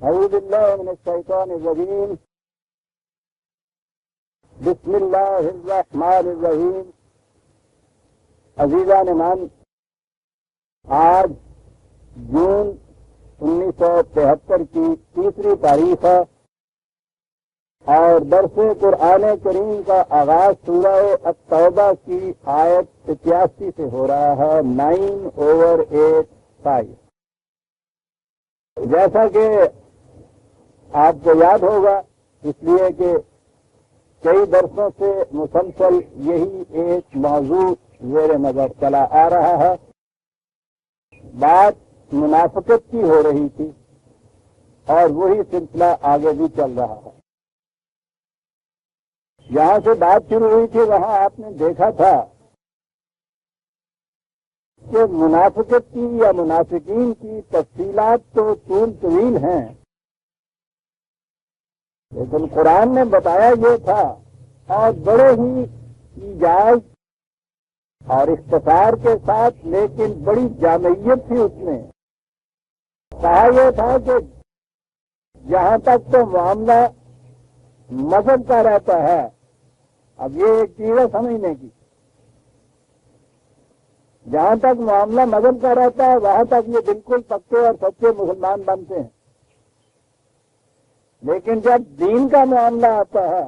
اعوذ باللہ من الشیطان الرجیم بسم اللہ الرحمن الرحیم. عزیزان من، آج جون 1973 کی 3 تاریخ ہے اور درس قرآن کریم کا آغاز سورہ التوبہ کی آیت 85 سے ہو رہا ہے. 9/8 جیسا کہ آپ کو یاد ہوگا، اس لیے کہ کئی درسوں سے مسلسل یہی ایک موضوع زیر نظر چلا آ رہا ہے. بات منافقت کی ہو رہی تھی اور وہی سلسلہ آگے بھی چل رہا ہے. جہاں سے بات شروع ہوئی تھی وہاں آپ نے دیکھا تھا کہ منافقت کی یا منافقین کی تفصیلات تو طویل ہیں، لیکن قرآن نے بتایا یہ تھا اور بڑے ہی ایجاز اور اختصار کے ساتھ، لیکن بڑی جامعیت تھی اس میں. کہا یہ تھا کہ جہاں تک تو معاملہ مذہب کا رہتا ہے، اب یہ ایک چیز ہے سمجھنے کی، جہاں تک معاملہ مذہب کا رہتا ہے وہاں تک یہ بالکل پکے اور سچے مسلمان بنتے ہیں. لیکن جب دین کا معاملہ آتا ہے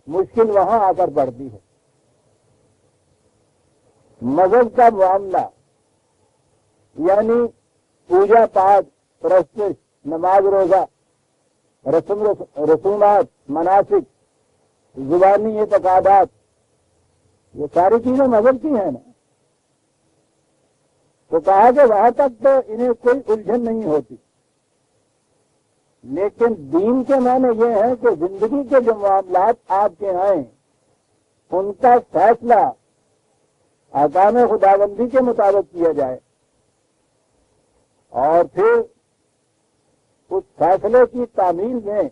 مشکل وہاں آ کر پڑتی ہے. مذہب کا معاملہ یعنی پوجا پاٹ، پرستش، نماز روزہ، رسومات، مناسک، زبانی اعتقادات، یہ ساری چیزیں مذہب کی ہیں نا. تو کہا کہ وہاں تک تو انہیں کوئی الجھن نہیں ہوتی، لیکن دین کے معنی یہ ہے کہ زندگی کے جو معاملات آپ کے آئیں ان کا فیصلہ احکام خداوندی کے مطابق کیا جائے اور پھر اس فیصلے کی تعمیل میں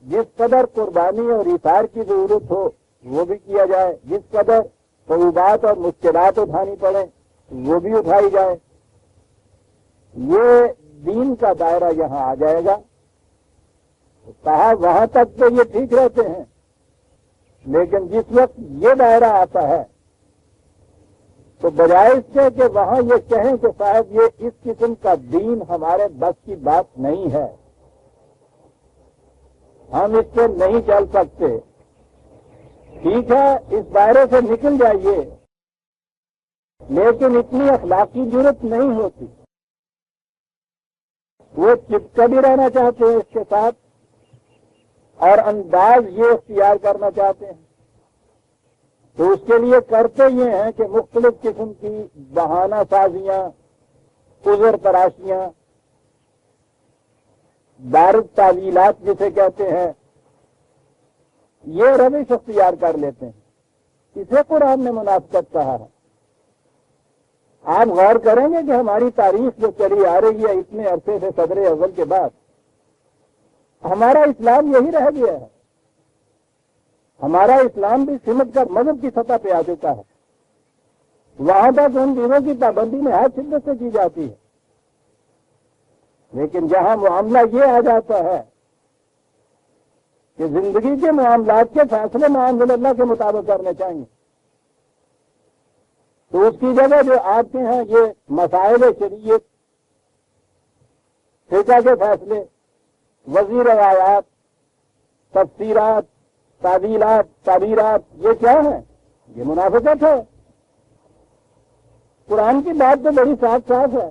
جس قدر قربانی اور ایثار کی ضرورت ہو وہ بھی کیا جائے، جس قدر صعوبات اور مشکلات اٹھانی پڑے وہ بھی اٹھائی جائے. یہ دین کا دائرہ یہاں آ جائے گا. کہا وہاں تک تو یہ ٹھیک رہتے ہیں، لیکن جس وقت یہ دائرہ آتا ہے تو بجائے اس سے کہ وہاں یہ کہیں کہ صاحب یہ اس قسم کا دین ہمارے بس کی بات نہیں ہے، ہم اس سے نہیں چل سکتے، ٹھیک ہے اس دائرے سے نکل جائیے، لیکن اتنی اخلاقی جرت نہیں ہوتی. وہ چپکا بھی رہنا چاہتے ہیں اس کے ساتھ اور انداز یہ اختیار کرنا چاہتے ہیں. تو اس کے لیے کرتے یہ ہیں کہ مختلف قسم کی بہانہ سازیاں، عذر تراشیاں، دارد تعویلات جسے کہتے ہیں، یہ روش اختیار کر لیتے ہیں. اسے قرآن نے منافقت کہا ہے. آپ غور کریں گے کہ ہماری تاریخ جو چلی آ رہی ہے اتنے عرصے سے صدر اول کے بعد، ہمارا اسلام یہی رہ گیا ہے. ہمارا اسلام بھی سمت کا مذہب کی سطح پہ آ چکا ہے. وہاں تک ان دینوں کی پابندی میں ہر شدت سے کی جاتی ہے، لیکن جہاں معاملہ یہ آ جاتا ہے کہ زندگی کے معاملات کے فیصلے معاملہ اللہ کے مطابق کرنے چاہیے، تو اس کی جگہ جو آپ کے ہیں یہ مسائل شریعت، فقہ کے فیصلے، وضعی روایات، تفسیرات، تعویلات، تعبیرات، یہ کیا ہے؟ یہ منافقت ہے. قرآن کی بات تو بڑی صاف صاف ہے.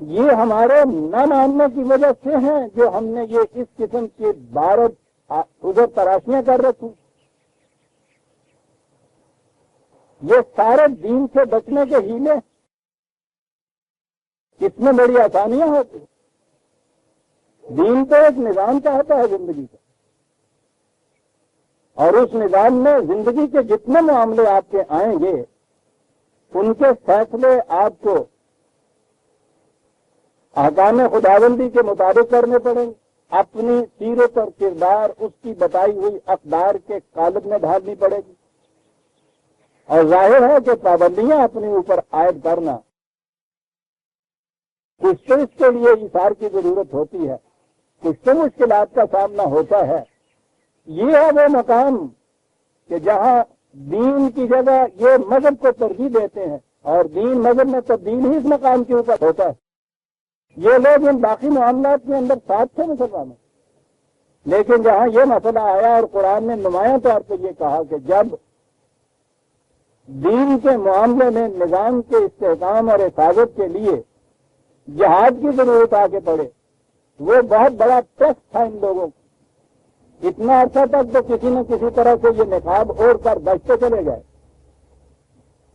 یہ ہمارے نہ ماننے کی وجہ سے ہیں جو ہم نے یہ اس قسم کے بارد ادھر تراشیاں کر رکھی. یہ سارے دین سے بچنے کے ہیلے، اس میں بڑی آسانیاں ہوتی. دین تو ایک نظام چاہتا ہے زندگی کا، اور اس نظام میں زندگی کے جتنے معاملے آپ کے آئیں گے ان کے فیصلے آپ کو احکام خداوندی کے مطابق کرنے پڑیں گے. اپنی سیرت اور کردار اس کی بتائی ہوئی اقدار کے قالب میں ڈھالنی پڑے گی. اور ظاہر ہے کہ پابندیاں اپنے اوپر عائد کرنا کچھ تو اس کے لیے ایثار کی ضرورت ہوتی ہے، کچھ تو مشکلات کا سامنا ہوتا ہے۔ یہ ہے وہ مقام کہ جہاں دین کی جگہ یہ مذہب کو ترجیح دیتے ہیں، اور دین مذہب میں تبدیل ہی اس مقام کے اوپر ہوتا ہے۔ یہ لوگ ان باقی معاملات کے اندر ساتھ تھے مسلمانوں، لیکن جہاں یہ مسئلہ آیا اور قرآن نے نمایاں طور پر یہ کہا کہ جب دین کے معاملے میں نظام کے استحکام اور حفاظت کے لیے جہاد کی ضرورت آگے پڑے، وہ بہت بڑا ٹیسٹ تھا ان لوگوں کو۔ اتنا عرصہ تک تو کسی نہ کسی طرح سے یہ نقاب اوڑھ کر بچتے چلے گئے،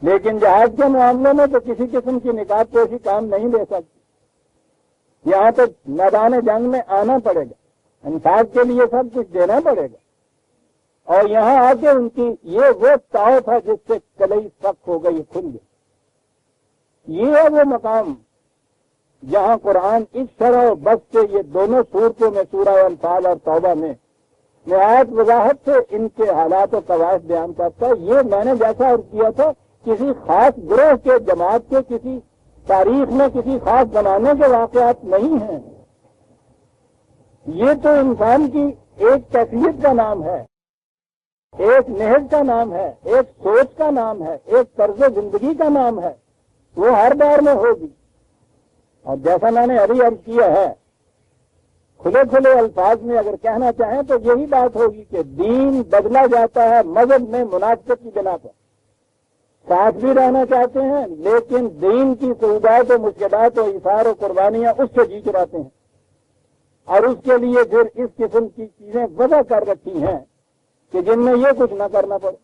لیکن جہاد کے معاملے میں تو کسی قسم کی نقاب پوشی کام نہیں دے سکتی۔ یہاں تو میدان جنگ میں آنا پڑے گا، انفاق کے لیے سب کچھ دینا پڑے گا، اور یہاں آ کے ان کی یہ وہ تاؤ تھا جس سے کلئی سخت ہو گئی، کھل گئی۔ یہ ہے وہ مقام جہاں قرآن اس شرح و بس سے یہ دونوں صورتوں میں سورہ انفال اور توبہ میں نہایت وضاحت سے ان کے حالات و قواعد بیان کرتا ہے۔ یہ میں نے جیسا عرض کیا تھا کسی خاص گروہ کے جماعت کے کسی تاریخ میں کسی خاص بنانے کے واقعات نہیں ہیں، یہ تو انسان کی ایک کیفیت کا نام ہے، ایک نہج کا نام ہے، ایک سوچ کا نام ہے، ایک طرز زندگی کا نام ہے، وہ ہر دور میں ہوگی۔ اور جیسا میں نے ابھی عرض کیا ہے، کھلے کھلے الفاظ میں اگر کہنا چاہیں تو یہی بات ہوگی کہ دین بدلا جاتا ہے مذہب میں منافقت کی بنا پر۔ ساتھ بھی رہنا چاہتے ہیں لیکن دین کی سہولت و مشکلات و ایثار و قربانیاں اس سے جی چراتے ہیں، اور اس کے لیے پھر اس قسم کی چیزیں وضع کر رکھی ہیں کہ جن میں یہ کچھ نہ کرنا پڑے۔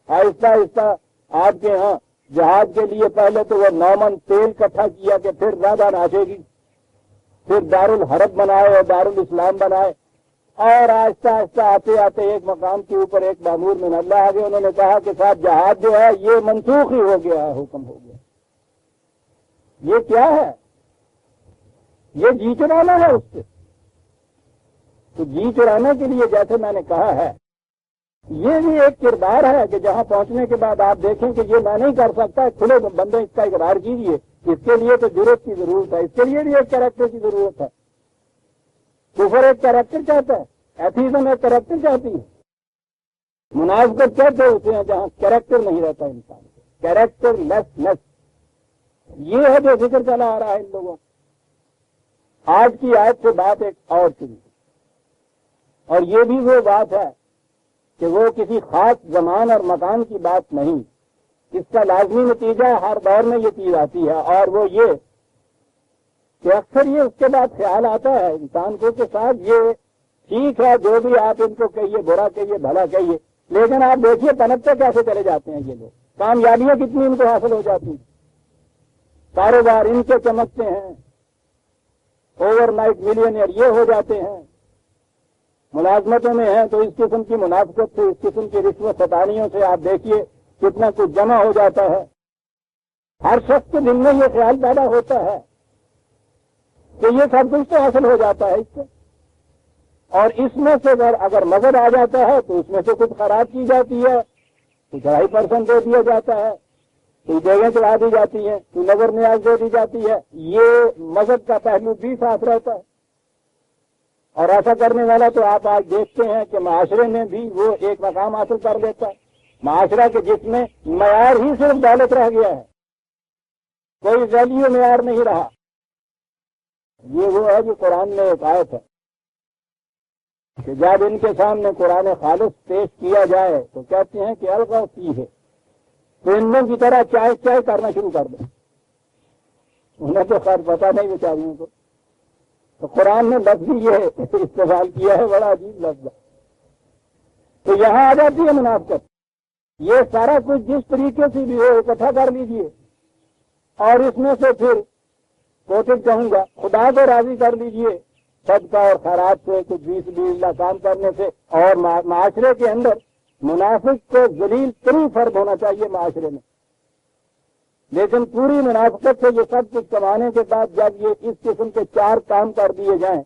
آہستہ آہستہ آپ کے ہاں جہاد کے لیے پہلے تو وہ 9 من تیل اکٹھا کیا کہ پھر زیادہ ناچے گی، پھر دارالحرب بنائے اور دارالاسلام بنائے، اور آہستہ آہستہ آتے آتے ایک مقام کے اوپر ایک معمور من اللہ آ گئے، انہوں نے کہا کہ صاحب جہاد جو ہے یہ منسوخ ہی ہو گیا ہے، حکم ہو گیا۔ یہ کیا ہے؟ یہ جی چرانا ہے اس سے۔ تو جی چرانے کے لیے جیسے میں نے کہا ہے، یہ بھی ایک کردار ہے کہ جہاں پہنچنے کے بعد آپ دیکھیں کہ یہ میں نہیں کر سکتا، کھلے بندے اس کا اقرار کیجیے، اس کے لیے تو جرأت کی ضرورت ہے، اس کے لیے بھی ایک کریکٹر کی ضرورت ہے۔ کفر ایک کریکٹر چاہتا ہے، ایتھیزم ایک کریکٹر چاہتی ہے، منافقت کہتے ہوتے ہیں جہاں کریکٹر نہیں رہتا انسان کو، کریکٹر لیس۔ یہ ہے جو ذکر چلا آ رہا ہے ان لوگوں کو۔ آج کی آیت سے بات ایک اور شروع، اور یہ بھی وہ بات ہے کہ وہ کسی خاص زمان اور مکان کی بات نہیں، اس کا لازمی نتیجہ ہر دور میں یہ چیز آتی ہے، اور وہ یہ کہ اکثر یہ اس کے بعد خیال آتا ہے انسان کو کہ صاحب یہ ٹھیک ہے جو بھی آپ ان کو کہیے، برا کہیے بھلا کہیے، لیکن آپ دیکھیے پنپتے کیسے چلے جاتے ہیں یہ لوگ، کامیابیاں کتنی ان کو حاصل ہو جاتی ہیں، کاروبار ان کے چمکتے ہیں، اوور نائٹ ملینئر یہ ہو جاتے ہیں، ملازمتوں میں ہیں تو اس قسم کی منافقت سے، اس قسم کی رشوت ستانیوں سے آپ دیکھیے کتنا کچھ جمع ہو جاتا ہے۔ ہر شخص کے دل میں یہ خیال پیدا ہوتا ہے کہ یہ سب کچھ تو حاصل ہو جاتا ہے اس سے، اور اس میں سے اگر مذہب آ جاتا ہے تو اس میں سے کچھ خراب کی جاتی ہے، کچھ 2.5% دے دیا جاتا ہے، کوئی دیگیں چڑھا دی جاتی ہیں، کوئی نظر نیاز دے دی جاتی ہے، یہ مذہب کا پہلو بھی ساتھ رہتا ہے۔ اور ایسا کرنے والا تو آپ آج دیکھتے ہیں کہ معاشرے میں بھی وہ ایک مقام حاصل کر لیتا ہے، معاشرہ کے جس میں معیار ہی صرف دولت رہ گیا ہے، کوئی ویلیو معیار نہیں رہا۔ یہ وہ ہے جو قرآن میں ایک آیت ہے کہ جب ان کے سامنے قرآن خالص پیش کیا جائے تو کہتے ہیں کہ الغوا فیہ، تو ان کی طرح چائے چائے کرنا شروع کر دیں۔ انہیں تو خیر پتہ نہیں بیچاریوں کو، تو قرآن نے لفظ ہی یہ استعمال کیا ہے، بڑا عجیب لفظ ہے۔ تو یہاں آ جاتی ہے منافقت، یہ سارا کچھ جس طریقے سے بھی ہو اکٹھا کر لیجئے، اور اس میں سے پھر کوٹڈ کہوں گا خدا کو راضی کر لیجئے صدقہ اور خیرات سے، کچھ 20 اللہ کام کرنے سے، اور معاشرے کے اندر منافق کو ذلیل ترین فرد ہونا چاہیے معاشرے میں، لیکن پوری منافقت سے یہ سب کچھ کمانے کے بعد جب یہ اس قسم کے 4 کام کر دیے جائیں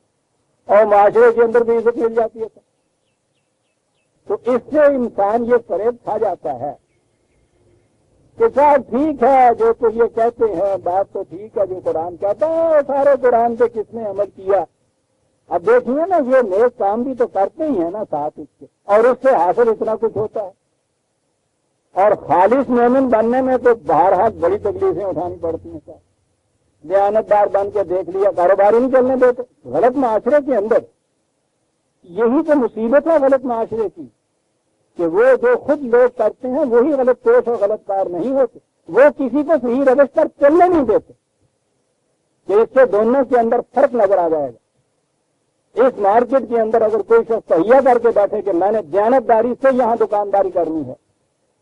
اور معاشرے کے اندر بھی عزت مل جاتی ہے تو اس سے انسان یہ فریب کھا جاتا ہے کہ صاحب ٹھیک ہے جو تو یہ کہتے ہیں بات تو ٹھیک ہے جو قرآن کہتا ہے، سارے قرآن پہ کس نے عمل کیا؟ اب دیکھیے نا یہ نیک کام بھی تو کرتے ہی ہیں نا ساتھ اس کے، اور اس سے حاصل اتنا کچھ ہوتا ہے، اور خالص مومن بننے میں تو بہرحال بڑی تکلیفیں اٹھانی پڑتی ہیں صاحب۔ دیانتدار بن کے دیکھ لیا، کاروبار ہی نہیں چلنے دیتے۔ غلط معاشرے کے اندر یہی تو مصیبت ہے غلط معاشرے کی، کہ وہ جو خود لوگ کرتے ہیں وہی غلط پیش اور غلط کار نہیں ہوتے، وہ کسی کو صحیح روش پر چلنے نہیں دیتے کہ اس سے دونوں کے اندر فرق نظر آ جائے گا۔ اس مارکیٹ کے اندر اگر کوئی شخص تہیا کر کے بیٹھے کہ میں نے دیانتداری سے یہاں دکانداری کرنی ہے،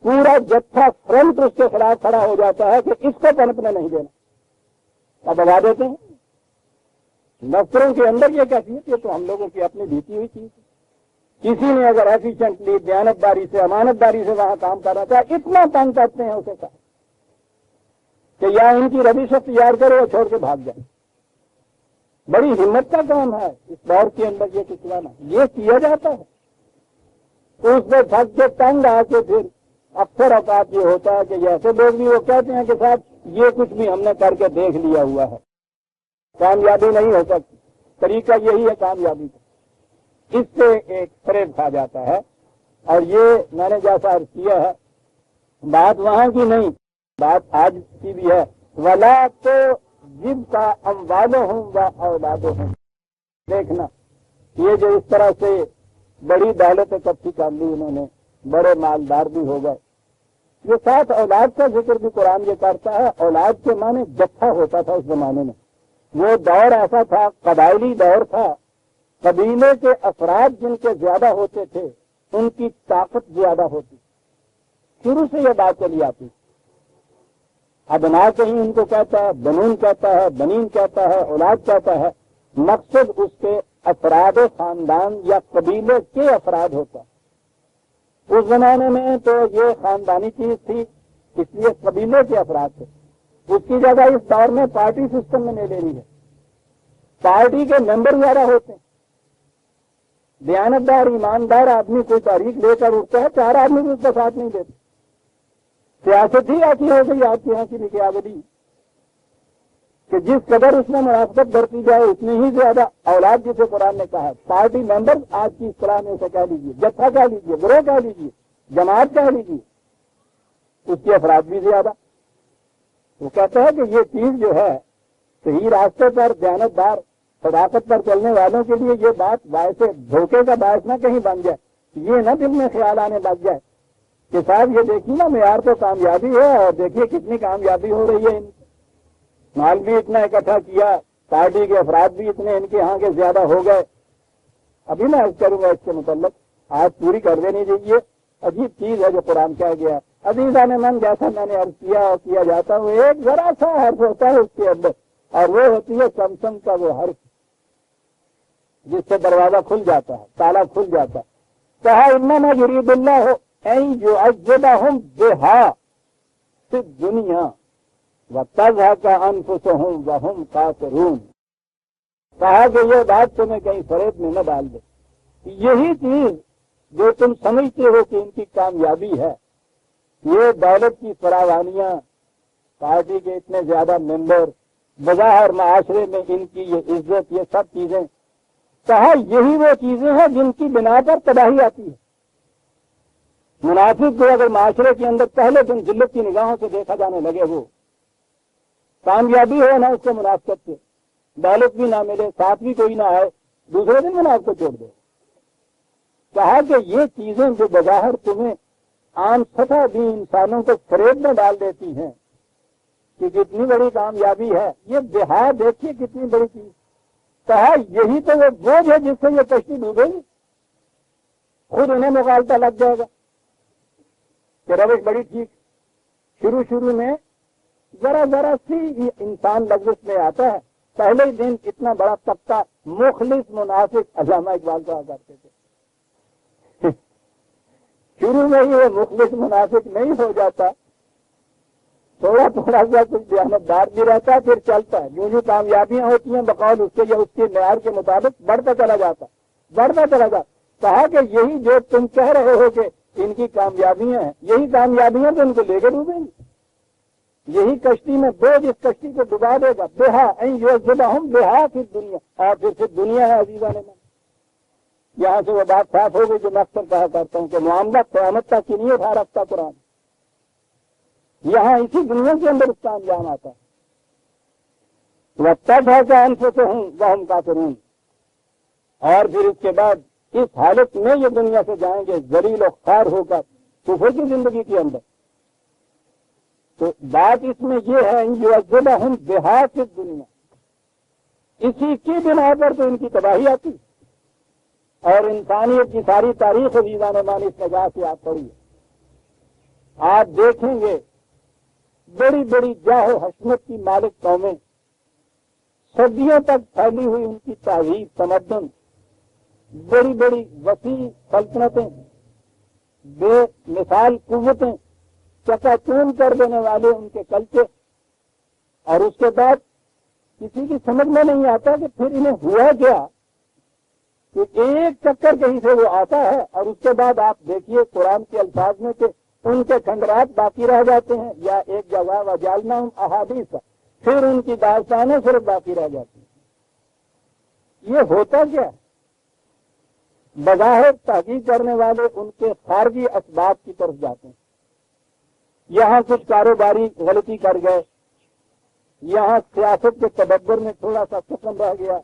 پورا جتھا فرنٹ اس کے خلاف کھڑا ہو جاتا ہے کہ اس کو پنپنے نہیں دینا، اب دبا دیتے ہیں۔ دفتروں کے اندر یہ کیفیت، یہ تو ہم لوگوں کی اپنی بیتی ہوئی چیز ہے۔ کسی نے اگر ایفیشنٹلی دیانتداری سے امانتداری سے وہاں کام کرنا چاہے، اتنا تنگ کرتے ہیں اسے ساتھ کہ یا ان کی روش اختیار کرو اور چھوڑ کے بھاگ جائے۔ بڑی ہمت کا کام ہے اس دور کے اندر یہ کچلانا، یہ کیا جاتا ہے تو اس میں تھک کے تنگ آ کے پھر اکثر اوقات یہ ہوتا ہے کہ ایسے لوگ بھی وہ کہتے ہیں کہ صاحب یہ کچھ بھی ہم نے کر کے دیکھ لیا ہوا ہے، کامیابی نہیں ہو سکتی، طریقہ یہی ہے کامیابی کا۔ اس سے ایک فریب کھا جاتا ہے، اور یہ میں نے جیسا عرض کیا ہے بات وہاں کی نہیں، بات آج کی بھی ہے۔ ولا تو جب کا اموالو ہوں و اولادو ہوں، دیکھنا یہ جو اس طرح سے بڑی دولت اکٹھی کر لی انہوں نے، بڑے مالدار بھی ہو گئے، یہ ساتھ اولاد کا ذکر بھی قرآن یہ کرتا ہے۔ اولاد کے معنی جتھا ہوتا تھا اس زمانے میں، وہ دور ایسا تھا، قبائلی دور تھا، قبیلے کے افراد جن کے زیادہ ہوتے تھے ان کی طاقت زیادہ ہوتی، شروع سے یہ بات چلی آتی۔ ابنا کہیں ان کو کہتا ہے، بنون کہتا ہے، بنین کہتا ہے، اولاد کہتا ہے، مقصد اس کے افراد خاندان یا قبیلے کے افراد ہوتا ہے۔ اس زمانے میں تو یہ خاندانی چیز تھی، اس لیے قبیلے کے افراد تھے۔ اس کی جگہ اس دور میں پارٹی سسٹم میں لے رہی ہے، پارٹی کے ممبر زیادہ ہوتے ہیں۔ دیانتدار ایماندار آدمی کوئی تاریخ لے کر اٹھتا ہے، 4 آدمی بھی اس کا ساتھ نہیں دیتے۔ سیاست ہی ایسی ہو گئی آپ کے یہاں کی قیادتی کہ جس قدر اس میں منافقت برتی جائے اتنی ہی زیادہ اولاد، جسے قرآن نے کہا ہے پارٹی ممبر، آج کی اصطلاح میں اسے کہہ لیجیے، جتھا کہہ لیجیے، گروہ کہہ لیجیے، جماعت کہہ لیجیے، اس کے افراد بھی زیادہ۔ وہ کہتا ہے کہ یہ چیز جو ہے صحیح راستے پر دیانتدار صداقت پر چلنے والوں کے لیے یہ بات باعث دھوکے کا باعث نہ کہیں بن جائے، یہ نہ دل میں خیال آنے لگ جائے کہ صاحب یہ دیکھیے نا معیار تو کامیابی ہے، اور دیکھیے کتنی کامیابی ہو رہی ہے، ان مال بھی اتنا اکٹھا کیا، پارٹی کے افراد بھی اتنے ان کے ہاں کے زیادہ ہو گئے۔ ابھی میں عرض کروں گا اس کے متعلق، آج پوری کر دینی چاہیے، عجیب چیز ہے جو قرآن کہہ گیا۔ عزیزان من، جیسا میں نے عرض کیا اور کیا جاتا ہوں، ایک ذرا سا حرف ہوتا ہے اس کے اندر، اور وہ ہوتی ہے سمسم کا وہ حرف جس سے دروازہ کھل جاتا ہے، تالا کھل جاتا ہے۔ کہا انما یرید اللہ ان یعذبہم بہا فی الدنیا وتذہب انفسہم وہم کافرون۔ کہا کہ یہ بات تمہیں کہیں فریب میں نہ ڈال دے، یہی چیز جو تم سمجھتے ہو کہ ان کی کامیابی ہے، یہ دولت کی فراوانیاں، پارٹی کے اتنے زیادہ ممبر، بظاہر معاشرے میں ان کی یہ عزت، یہ سب چیزیں، کہا یہی وہ چیزیں ہیں جن کی بنا پر تباہی آتی ہے۔ منافق کو اگر معاشرے کے اندر پہلے دن ذلت کی نگاہوں سے دیکھا جانے لگے، وہ کامیابی ہو نہ اس کو منافقت سے، دولت بھی نہ ملے، ساتھ بھی کوئی نہ آئے، دوسرے دن منافقت چھوڑ دے۔ کہا کہ یہ چیزیں جو بظاہر تمہیں عام سطح بھی انسانوں کو فریب میں ڈال دیتی ہیں کہ کتنی بڑی کامیابی ہے، یہ بہار دیکھیے کتنی بڑی چیز۔ کہا یہی تو وہ بوجھ ہے جس سے یہ کشتی ڈوبے گی، خود انہیں مغالطہ لگ جائے گا کہ روش بڑی ٹھیک، شروع میں ذرا سی انسان لفظ میں آتا ہے، پہلے ہی دن اتنا بڑا طبقہ مخلص منافق علامہ اقبال کہا کرتے تھے۔ شروع میں ہی وہ مخلص منافق نہیں ہو جاتا، تھوڑا سا کچھ دیانتدار بھی رہتا ہے، پھر چلتا ہے، جو کامیابیاں ہوتی ہیں بقول اس کے یا اس کے معیار کے مطابق بڑھتا چلا جاتا۔ کہا کہ یہی جو تم کہہ رہے ہو کہ ان کی کامیابیاں ہیں، یہی کامیابیاں تو ان کو لے کے ڈوبیں گی، یہی کشتی میں بوجھ اس کشتی کو ڈبا دے گا. بہا یعذبہم بہا فی الدنیا. اور پھر دنیا ہے عزیزان میں. یہاں سے وہ بات صاف ہو گئی جو میں اکثر کہا کرتا ہوں کہ معاملہ قیامت تک کی نہیں اٹھا رکھتا قرآن. یہاں اسی دنیا کے اندر اس کا انجام آتا ہے. وہ تب ہے کہ انفسہم وہم کافرون. اور پھر اس کے بعد اس حالت میں یہ دنیا سے جائیں گے ذلیل و خوار ہو کر کفر کی زندگی کے اندر. تو بات اس میں یہ ہے یعذبہم بہا فی الدنیا. اسی کی بنا پر تو ان کی تباہی آتی. اور انسانیت کی ساری تاریخ عزیزان مان اس نگاہ سے آپ پڑھیے. آپ دیکھیں گے بڑی بڑی جاہ و حشمت کی مالک قومیں، صدیوں تک پھیلی ہوئی ان کی تہذیب تمدن، بڑی بڑی وسیع سلطنتیں، بے مثال قوتیں، چکا چون کر دینے والے ان کے کلچر. اور اس کے بعد کسی کی سمجھ میں نہیں آتا کہ پھر انہیں ہوا کیا کہ ایک چکر کہیں سے وہ آتا ہے اور اس کے بعد آپ دیکھیے قرآن کے الفاظ میں کہ ان کے کھنڈرات باقی رہ جاتے ہیں، یا ایک جگہ وجعلناہم احادیث، پھر ان کی داستانیں صرف باقی رہ جاتی ہیں. یہ ہوتا کیا ہے؟ بظاہر تحقیق کرنے والے ان کے خارجی اسباب کی طرف جاتے ہیں. یہاں کچھ کاروباری غلطی کر گئے، یہاں سیاست کے تدبر میں تھوڑا سا کم رہ گیا،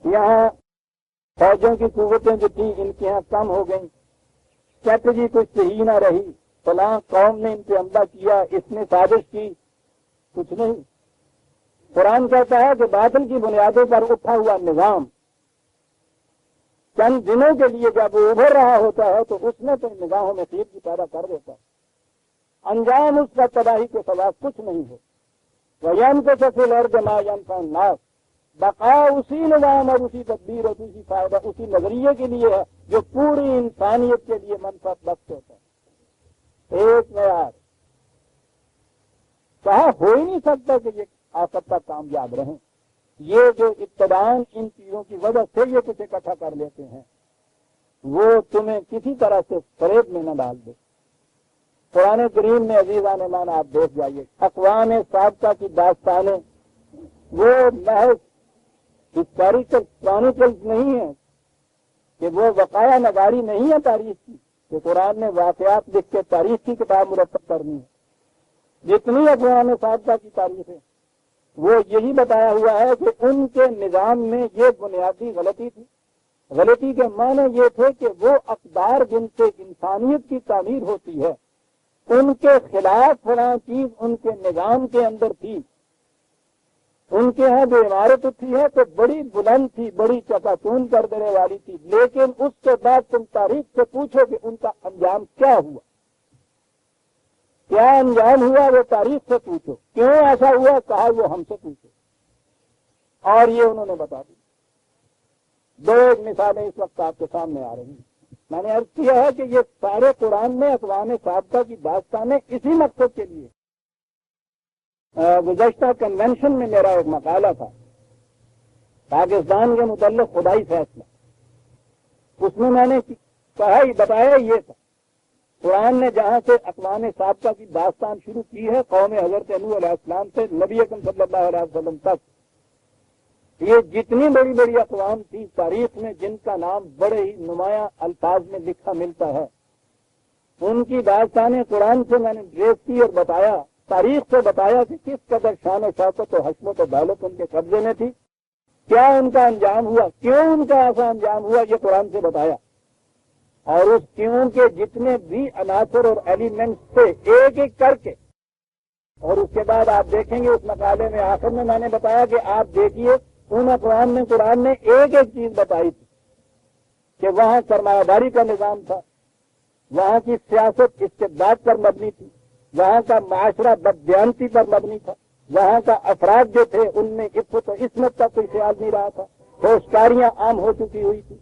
یہاں فوجوں کی قوتیں جو تھیں ان کے یہاں کم ہو گئیں، اسٹریٹجی کچھ صحیح نہ رہی، فلاں قوم نے ان پہ حملہ کیا، اس نے سازش کی. کچھ نہیں. قرآن کہتا ہے کہ باطل کی بنیادوں پر اٹھا ہوا نظام چند دنوں کے لیے جب وہ ابھر رہا ہوتا ہے تو اس میں تو نگاہوں میں خیزی پیدا کر دیتا ہے. انجام اس کا تباہی کے سوا کچھ نہیں ہے. وَيَنْقُصُ فِي الْأَرْضِ مَا يَنْفَعُ النَّاسَ. بقا اسی نظام اور اسی تدبیر اور اسی فائدہ اسی نظریے کے لیے ہے جو پوری انسانیت کے لیے منفعت بخش ہوتا ہے. ایک معیار کہا ہو ہی نہیں سکتا کہ یہ آخر تک کامیاب رہیں. یہ جو ابتدان ان چیزوں کی وجہ سے یہ کچھ اکٹھا کر لیتے ہیں وہ تمہیں کسی طرح سے فریب میں نہ ڈال دے. قرآن کریم میں عزیزان مان آپ دیکھ جائیے اقوام سابقہ کی داستانیں وہ محض ہسٹوریکل کرانیکلز نہیں ہیں کہ وہ وقایع نگاری نہیں ہے تاریخ کی کہ قرآن نے واقعات لکھ کے تاریخ کی کتاب مرتب کرنی ہے. جتنی اقوام سابقہ کی تاریخ ہے وہ یہی بتایا ہوا ہے کہ ان کے نظام میں یہ بنیادی غلطی تھی. غلطی کے معنی یہ تھے کہ وہ اقدار جن سے انسانیت کی تعمیر ہوتی ہے ان کے خلاف فلاں چیز ان کے نظام کے اندر تھی. ان کے ہاں جو عمارت اٹھی ہے تو بڑی بلند تھی، بڑی چکا چون کر دینے والی تھی، لیکن اس کے بعد تم تاریخ سے پوچھو کہ ان کا انجام کیا ہوا، کیا انجام ہوا وہ تاریخ سے پوچھو. کیوں ایسا ہوا کہا وہ ہم سے پوچھو. اور یہ انہوں نے بتا دی. دو ایک مثالیں اس وقت آپ کے سامنے آ رہی ہیں. میں نے عرض کیا ہے کہ یہ سارے قرآن میں اقوام سابقہ کی داستانیں اسی مقصد کے لیے. گزشتہ کنونشن میں میرا ایک مقالہ تھا پاکستان کے متعلق خدائی فیصلہ. اس میں نے کہا ہی بتایا یہ تھا قرآن نے جہاں سے اقوام سابقہ کی داستان شروع کی ہے قوم حضرت نوح علیہ السلام سے نبی اکرم صلی اللہ علیہ وسلم تک، یہ جتنی بڑی بڑی اقوام تھی تاریخ میں جن کا نام بڑے ہی نمایاں الفاظ میں لکھا ملتا ہے ان کی داستانیں قرآن سے میں نے ٹریس کی اور بتایا، تاریخ سے بتایا کہ کس قدر شان و شوکت و حشمت و دولت ان کے قبضے میں تھی، کیا ان کا انجام ہوا، کیوں ان کا ایسا انجام ہوا، یہ قرآن سے بتایا. اور اس کیوں کے جتنے بھی عناصر اور ایلیمنٹس تھے ایک ایک کر کے. اور اس کے بعد آپ دیکھیں گے اس مقالے میں آخر میں نے بتایا کہ آپ دیکھیے ان اقوام میں قرآن نے ایک ایک چیز بتائی تھی کہ وہاں سرمایہ داری کا نظام تھا، وہاں کی سیاست استبداد پر مبنی تھی، وہاں کا معاشرہ بددیانتی پر مبنی تھا، وہاں کا افراد جو تھے ان میں عفت و عصمت کا کوئی خیال نہیں رہا تھا، ہوشکاریاں عام ہو چکی ہوئی تھی،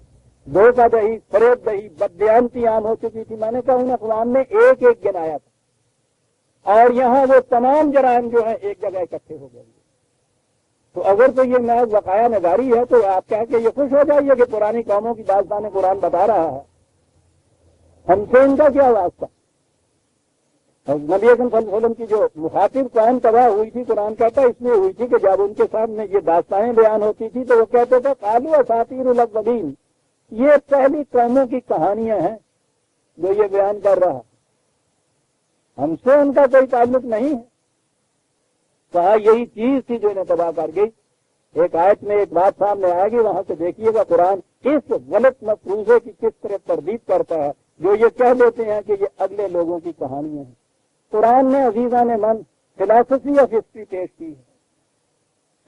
دھوکہ دہی، فریب دہی، بددیانتی عام ہو چکی تھی. میں نے کہا ان اقوام نے ایک ایک گنایا تھا اور یہاں وہ تمام جرائم جو ہیں ایک جگہ اکٹھے ہو گئے. تو اگر تو یہ محض وقایع نگاری ہے تو آپ کہہ کے یہ خوش ہو جائیے کہ پرانی قوموں کی داستانیں قرآن بتا رہا ہے. ہم سے ان کا کیا واسطہ؟ اور نبی اکرم صلی اللہ علیہ وسلم کی جو مخاطب قوم تباہ ہوئی تھی، قرآن کہتا ہے اس لیے ہوئی تھی کہ جب ان کے سامنے یہ داستانیں بیان ہوتی تھی تو وہ کہتے تھے قالوا اساطیر الاولین، یہ پہلی قوموں کی کہانیاں ہیں جو یہ بیان کر رہا، ہم سے ان کا کوئی تعلق نہیں ہے۔ کہا یہی چیز تھی جو انہیں تباہ کر گئی۔ ایک آیت میں ایک بات سامنے آئے گی، وہاں سے دیکھیے گا قرآن اس غلط مفروضے کی کس طرح تردید کرتا ہے جو یہ کہہ دیتے ہیں کہ یہ اگلے لوگوں کی کہانیاں ہیں۔ قرآن نے عزیزان من فلاسفی آف ہسٹری پیش کی ہے۔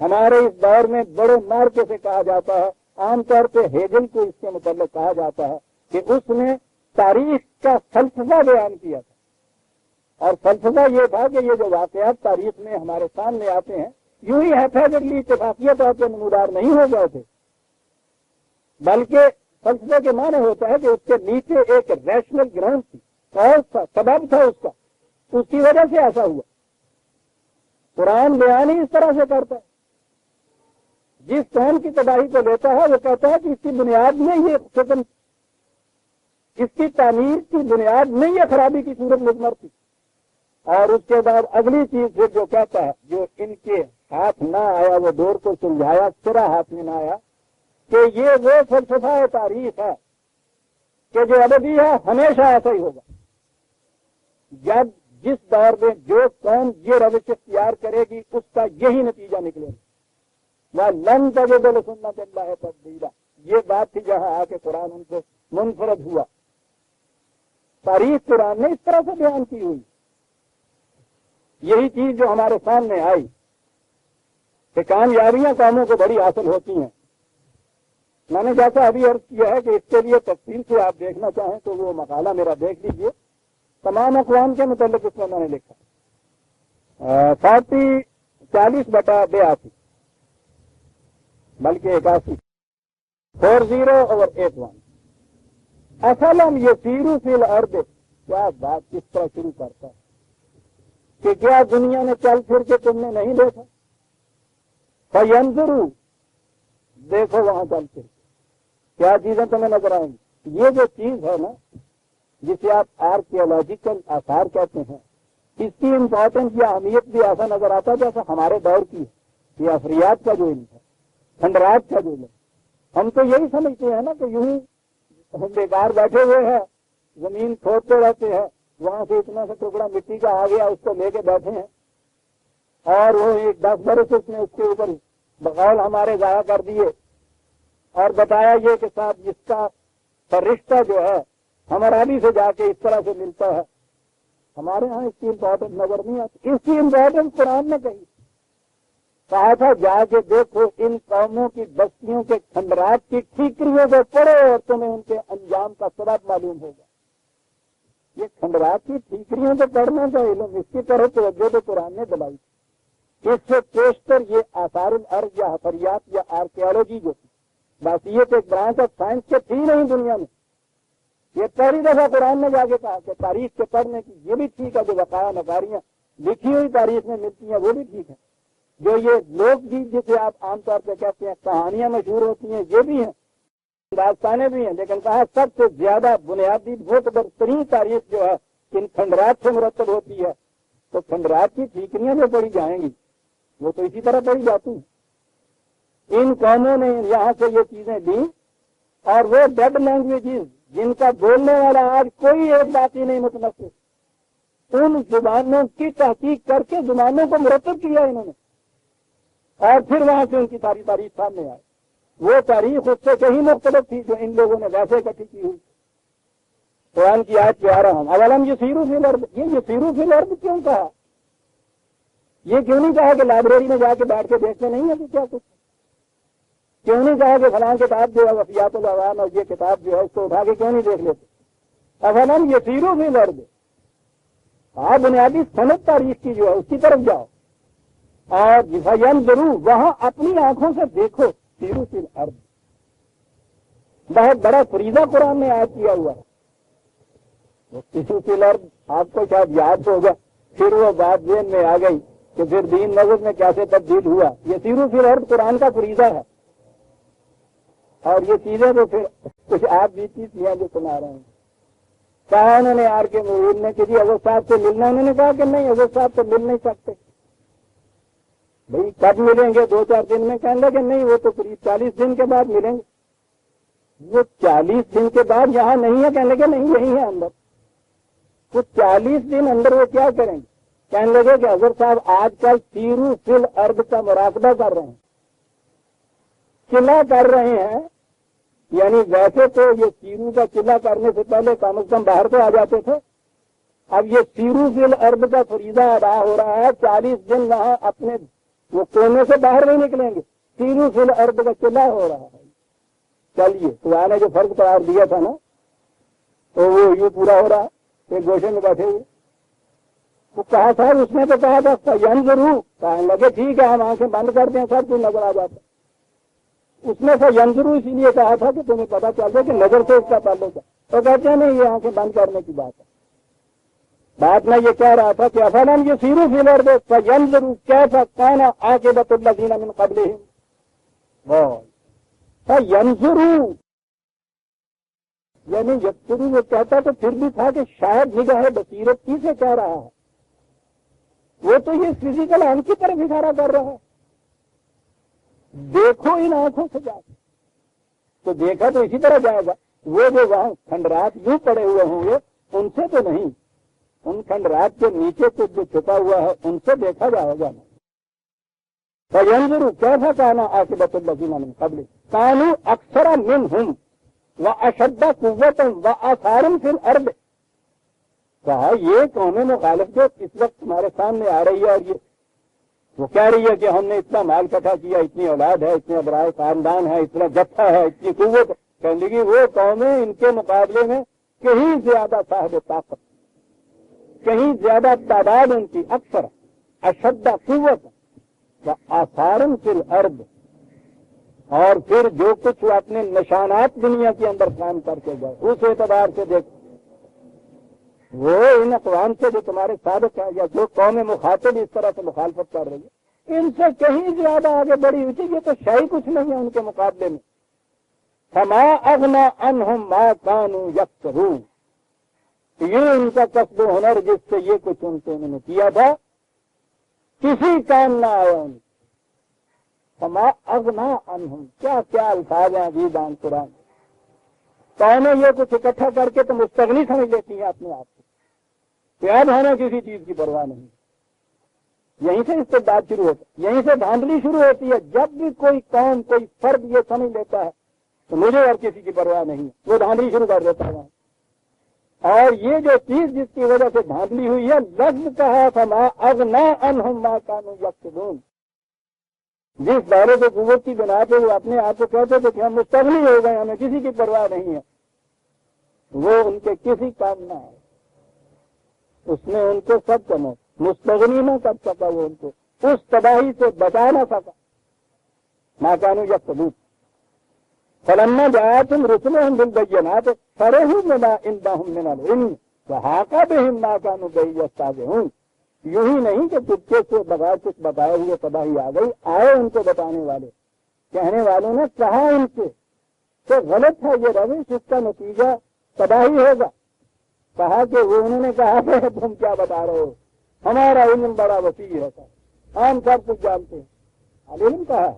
ہمارے اس دور میں بڑے مارکے سے کہا جاتا ہے، عام طور پہ ہیگل کو اس کے متعلق کہا جاتا ہے کہ اس نے تاریخ کا فلسفہ بیان کیا تھا، اور فلسفہ یہ تھا کہ یہ جو واقعات تاریخ میں ہمارے سامنے آتے ہیں یوں ہی حیثیتلی اتفاقیہ طور پہ نمودار نہیں ہو گئے تھے، بلکہ فلسفے کے معنی ہوتا ہے کہ اس کے نیچے ایک ریشنل گراؤنڈ تھی، کاز تھا، سبب تھا اس کا، اس کی وجہ سے ایسا ہوا۔ قرآن بیان ہی اس طرح سے کرتا ہے، جس قوم کی تباہی کو لیتا ہے وہ کہتا ہے کہ اس کی بنیاد میں یہ حکم، اس کی تعمیر کی بنیاد میں یہ خرابی کی صورت مضمر تھی، اور اس کے بعد اگلی چیز پھر جو کہتا ہے جو ان کے ہاتھ نہ آیا وہ دور کو سلجھایا، سرا ہاتھ میں نہ آیا، کہ یہ وہ فلسفہ تاریخ ہے کہ جو ابدی ہے، ہمیشہ ایسا ہی ہوگا۔ جب جس دور میں جو قوم یہ روش اختیار کرے گی اس کا یہی نتیجہ نکلے گا۔ وَلَن تَجِدَ لِسُنَّتِ اللَّهِ تَبْدِيلًا، یہ بات تھی جہاں آ کے قرآن ان کو منفرد ہوا۔ تاریخ قرآن نے اس طرح سے بیان کی ہوئی، یہی چیز جو ہمارے سامنے آئی کہ کامیابیاں قوموں کو بڑی حاصل ہوتی ہیں۔ میں نے جیسا ابھی عرض کیا ہے کہ اس کے لیے تفصیل سے آپ دیکھنا چاہیں تو وہ مقالہ میرا دیکھ لیجئے، تمام اقوام کے متعلق اس میں نے لکھا 40/82 بلکہ 81 40/81 اصلم یسیروا فی الارض۔ کیا بات کس طرح شروع کرتا ہے کہ کیا دنیا میں چل پھر کے تم نے نہیں دیکھا؟ فینظروا، دیکھو وہاں چل پھر کیا چیزیں تمہیں نظر آئیں گی۔ یہ جو چیز ہے نا جسے آپ آرکیولوجیکل آثار کہتے ہیں، اس کی امپورٹنس یا اہمیت بھی ایسا نظر آتا ہے جیسا ہمارے دور کی ہے۔ یہ افریات کا جو علم ہے، کھنڈرات کا جو علم، ہم تو یہی سمجھتے ہیں نا کہ یوں ہم بیکار بیٹھے ہوئے ہیں، زمین کھودتے رہتے ہیں، وہاں سے اتنا سا ٹکڑا مٹی کا آ گیا اس کو لے کے بیٹھے ہیں، اور وہ 10 برس اس نے اس کے اوپر بغول ہمارے ضائع کر دیے، اور بتایا یہ کہ صاحب جس کا فرشتہ جو ہے ہمارابی سے جا کے اس طرح سے ملتا ہے۔ ہمارے ہاں اس کی امپورٹنس نظر نہیں آتی۔ اس کی امپورٹنس قرآن نے کہا تھا جا کے دیکھو ان قوموں کی بستیوں کے کھنڈرات کی ٹھیکریوں کو پڑھو اور تمہیں ان کے انجام کا سبب معلوم ہوگا۔ یہ کھنڈرات کی ٹھیکریوں کو پڑھنے کا علم، اس کی طرف توجہ تو قرآن نے دلائی۔ اس سے پیشتر یہ آثار الارض یا حفریات یا آرکیالوجی جو تھی، بس یہ تو ایک برانچ آف سائنس کے تھی نہیں دنیا میں۔ یہ پہلی دفعہ قرآن نے جا کے کہا کہ تاریخ کے پڑھنے کی یہ بھی ٹھیک ہے، جو وقایع نگاریاں لکھی ہوئی تاریخ میں ملتی ہیں وہ بھی ٹھیک ہے، جو یہ لوک گیت جسے آپ عام طور پہ کہتے ہیں کہانیاں مشہور ہوتی ہیں یہ بھی ہیں، داستانیں بھی ہیں، لیکن کہا سب سے زیادہ بنیادی معتبر ترین تاریخ جو ہے ان کھنڈرات سے مرتب ہوتی ہے۔ تو کھنڈرات کی ٹھیکریاں جو پڑھی جائیں گی وہ تو اسی طرح پڑھی جاتی ہیں۔ ان قوموں نے یہاں سے یہ چیزیں دی، اور وہ ڈیڈ لینگویجز جن کا بولنے والا آج کوئی ایک بات ہی نہیں متنفر، ان زبانوں کی تحقیق کر کے زبانوں کو مرتب کیا انہوں نے، اور پھر وہاں سے ان کی ساری تاریخ سامنے آئی۔ وہ تاریخ اس سے کہیں مختلف تھی جو ان لوگوں نے ویسے اکٹھی کی ہوئی۔ قرآن کی آیت پہ آ رہا ہوں، اولم یسیروا فی الارض، یہ یسیروا فی الارض کیوں کہا؟ یہ کیوں نہیں کہا کہ لائبریری میں جا کے بیٹھ کے دیکھتے نہیں ہے کہ کیا کچھ؟ کیوں نہیں کہا کہ فلاں کتاب جو ہے وفیات العوام اور یہ کتاب جو ہے اس کو اٹھا کے کیوں نہیں دیکھ لیتے؟ اولم یسیروا فی الارض، آپ بنیادی سند تاریخ کی جو ہے اس کی طرف جاؤ، اور فینظروا، وہاں اپنی آنکھوں سے دیکھو، سیروا فی الارض بہت بڑا فریضہ قرآن نے عائد کیا ہوا ہے۔ سیروا فی الارض آپ کو شاید یاد ہوگا، پھر وہ بات ذہن میں آ گئی کہ پھر دین نظر میں کیسے تبدیل ہوا۔ یہ سیروا فی الارض قرآن کا فریضہ ہے، اور یہ چیزیں تو پھر کچھ آپ بھی چیز ہیں جو سنا رہے ہیں۔ کہا انہوں نے آر کے مرید نے کہ جی اظہر صاحب سے ملنا، انہوں نے کہا کہ نہیں اظہر صاحب سے مل نہیں سکتے، بھائی کب ملیں گے؟ 2-4 دن میں؟ کہنے لگے نہیں وہ تو قریب 40 دن کے بعد ملیں گے۔ وہ 40 دن کے بعد یہاں نہیں ہے؟ کہنے لگے نہیں یہی ہے اندر۔ وہ 40 دن اندر وہ کیا کریں گے؟ کہنے لگے کہ اظہر صاحب آج کل سیرو فی الارض کا مراقبہ کر رہے ہیں، قلعہ کر رہے ہیں، یعنی ویسے تو یہ سیرو کا قلعہ کرنے سے پہلے کم از کم باہر تو آ جاتے تھے، اب یہ سیرو فی الارض کا فریضہ ادا ہو رہا ہے، 40 دن وہاں اپنے وہ کونے سے باہر نہیں نکلیں گے، سیرو فی الارض کا قلعہ ہو رہا ہے۔ چلیے تو نے جو فرق قرار دیا تھا نا تو وہ یوں پورا ہو رہا ہے، ایک گوشے میں بیٹھے ہوئے۔ وہ کہا تھا اس نے تو کہا تھا ین ضرور، کہنے لگے ٹھیک ہے ہم آنکھیں بند کر دیں سب کچھ نظر آ جاتا۔ اس نے ین ضرور اسی لیے کہا تھا کہ تمہیں پتا چل جائے کہ نظر سے اس کا تعلق ہے، تو کہتے ہیں نہیں یہ آنکھیں بند کرنے کی بات ہے۔ بات میں یہ کہہ رہا تھا کہ افلم یہ سیرو فی الارض ین ضرور کیسا کان عاقبۃ الذین من قبلہم ینظروا، یعنی یذکروا وہ کہتا تو پھر بھی تھا کہ شاید نگاہ بصیرت کی سے کہہ رہا ہے، وہ تو یہ فزیکل ہم کی طرف اشارہ کر رہا ہے، دیکھو ان آنکھوں سے جا کے، تو دیکھا تو اسی طرح جائے گا۔ وہ جو وہاں کھنڈرات یوں پڑے ہوئے ہوں گے ان سے تو نہیں، ان کھنڈرات کے نیچے کچھ جو چھپا ہوا ہے ان سے دیکھا جائے گا نا۔ فینظروا کیف کان عاقبۃ الذین من قبلہم کانوا اکثر منہم واشد قوۃ وآثارا فی الارض، کہا یہ قوم مخالف جو اس وقت تمہارے سامنے آ رہی ہے اور یہ وہ کہہ رہی ہے کہ ہم نے اتنا مال اکٹھا کیا، اتنی اولاد ہے، اتنے برائے خاندان ہے، اتنا جتھا ہے، اتنی قوت، کہنے لگی وہ قومیں ان کے مقابلے میں کہیں زیادہ صاحب طاقت، کہیں زیادہ تعداد ان کی، اکثر اشد قوت وآثارا فی الارض، اور پھر جو کچھ وہ اپنے نشانات دنیا کے اندر کام کر کے گئے اس اعتبار سے دیکھ، وہ ان اقوام سے جو تمہارے سابق ہے یا جو قوم مخاطب اس طرح سے مخالفت کر رہی ہے ان سے کہیں زیادہ آگے بڑھی ہوئی تھی، یہ تو شے کچھ نہیں ہے ان کے مقابلے میں۔ فما اغنی عنہم ما کانوا یکسبون، یہ ان کا کسب و ہنر جس سے یہ کچھ ان سے انہوں نے کیا تھا کسی کام نہ آیا ان، فما اغنی عنہم، کیا کیا الفاظ ہیں عزیزان قرآن، قومیں یہ کچھ اکٹھا کر کے تو مستغنی سمجھ لیتی ہیں اپنے آپ کو کہ اب ہمیں کسی چیز کی پرواہ نہیں۔ یہیں سے استبداد شروع ہوتا ہے، یہیں سے دھاندلی شروع ہوتی ہے۔ جب بھی کوئی قوم کوئی فرد یہ سمجھ لیتا ہے تو مجھے اور کسی کی پرواہ نہیں، وہ دھاندلی شروع کر دیتا ہے۔ اور یہ جو چیز جس کی وجہ سے دھاندلی ہوئی ہے، لفظ کہا فما اغنی عنہم ما کانوا یکسبون، جس دائرے کو قوت کی بنا پہ وہ اپنے آپ کو کہتے تھے کہ ہم مستغنی ہو گئے، ہمیں کسی کی پرواہ نہیں ہے، وہ ان کے کسی کام نہ آئے، اس نے ان کو سب کا مستغنی نہ کر سکا، وہ ان کو اس تباہی سے بچا نہ سکا۔ ما کانوا یکسبون فلما جاءتهم رسلهم بالبینات فرحوا بما عندهم من العلم وحاق بهم ما كانوا به یستهزئون، یوں ہی نہیں کہ چپکے سے بغیر کچھ بتائے ہوئے تباہی آ گئی، آئے ان کو بتانے والے، کہنے والوں نے کہا ان سے کہ غلط ہے یہ روش، اس کا نتیجہ تباہی ہوگا۔ کہا کہ وہ انہوں نے کہا کہ تم کیا بتا رہے ہو، ہمارا علم بڑا وسیع ہے، ہم سب کچھ جانتے ہیں۔ علم کہا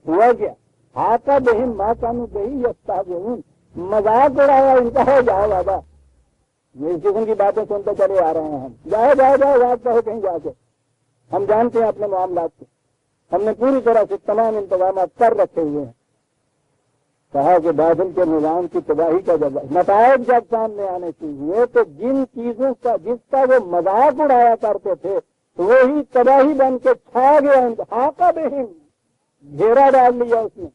ہوا کیا، آقا بہم ماں کانو بہی یستہزئون، مذاق اڑایا ان کا، ہو جاؤ بابا، یہ اس قسم کی باتیں سنتے چلے آ رہے ہیں ہم، جاؤ یاد کہو کہیں جا کے، ہم جانتے ہیں اپنے معاملات کو، ہم نے پوری طرح سے تمام انتظامات کر رکھے ہوئے ہیں۔ کہا کہ بادل کے نظام کی تباہی کا جب نتائج جب سامنے آنے چاہیے تو جن چیزوں کا جس کا وہ مذاق اڑایا کرتے تھے وہی تباہی بن کے چھا گیا، آقا بہم، گھیرا ڈال لیا اس نے۔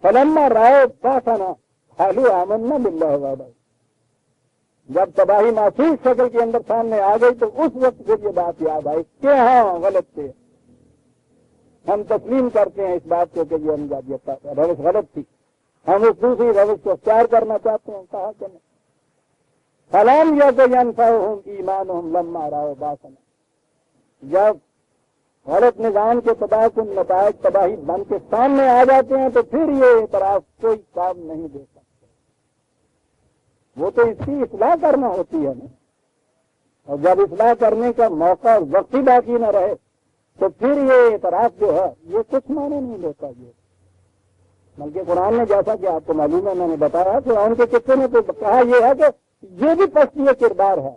فلما رأوا بأسنا قالوا آمنا باللہ وحدہ، جب تباہی محسوس شکل کے اندر سامنے آ گئی تو اس وقت پھر یہ بات یاد آئی کہ ہاں غلط تھے، ہم تسلیم کرتے ہیں اس بات کو کہ یہ ہم روش غلط تھی، ہم اس دوسری روش کو اختیار کرنا چاہتے ہیں۔ کہا کہ نہیں، فلم یکن ینفعہم ایمانہم لما رأوا بأسنا، جب غلط نظام کے تباہ کن نتائج تباہی بن کے سامنے آ جاتے ہیں تو پھر یہ اعتراف کوئی کام نہیں دے سکتا۔ وہ تو اس کی اصلاح کرنا ہوتی ہے نا. اور جب اصلاح کرنے کا موقع وقت ہی باقی نہ رہے تو پھر یہ اعتراف جو ہے یہ کچھ معنی نہیں لیتا. یہ بلکہ قرآن نے جیسا کہ آپ کو معلوم ہے میں نے بتایا قرآن کے قصے میں تو کہا یہ ہے کہ یہ بھی پستی کردار ہے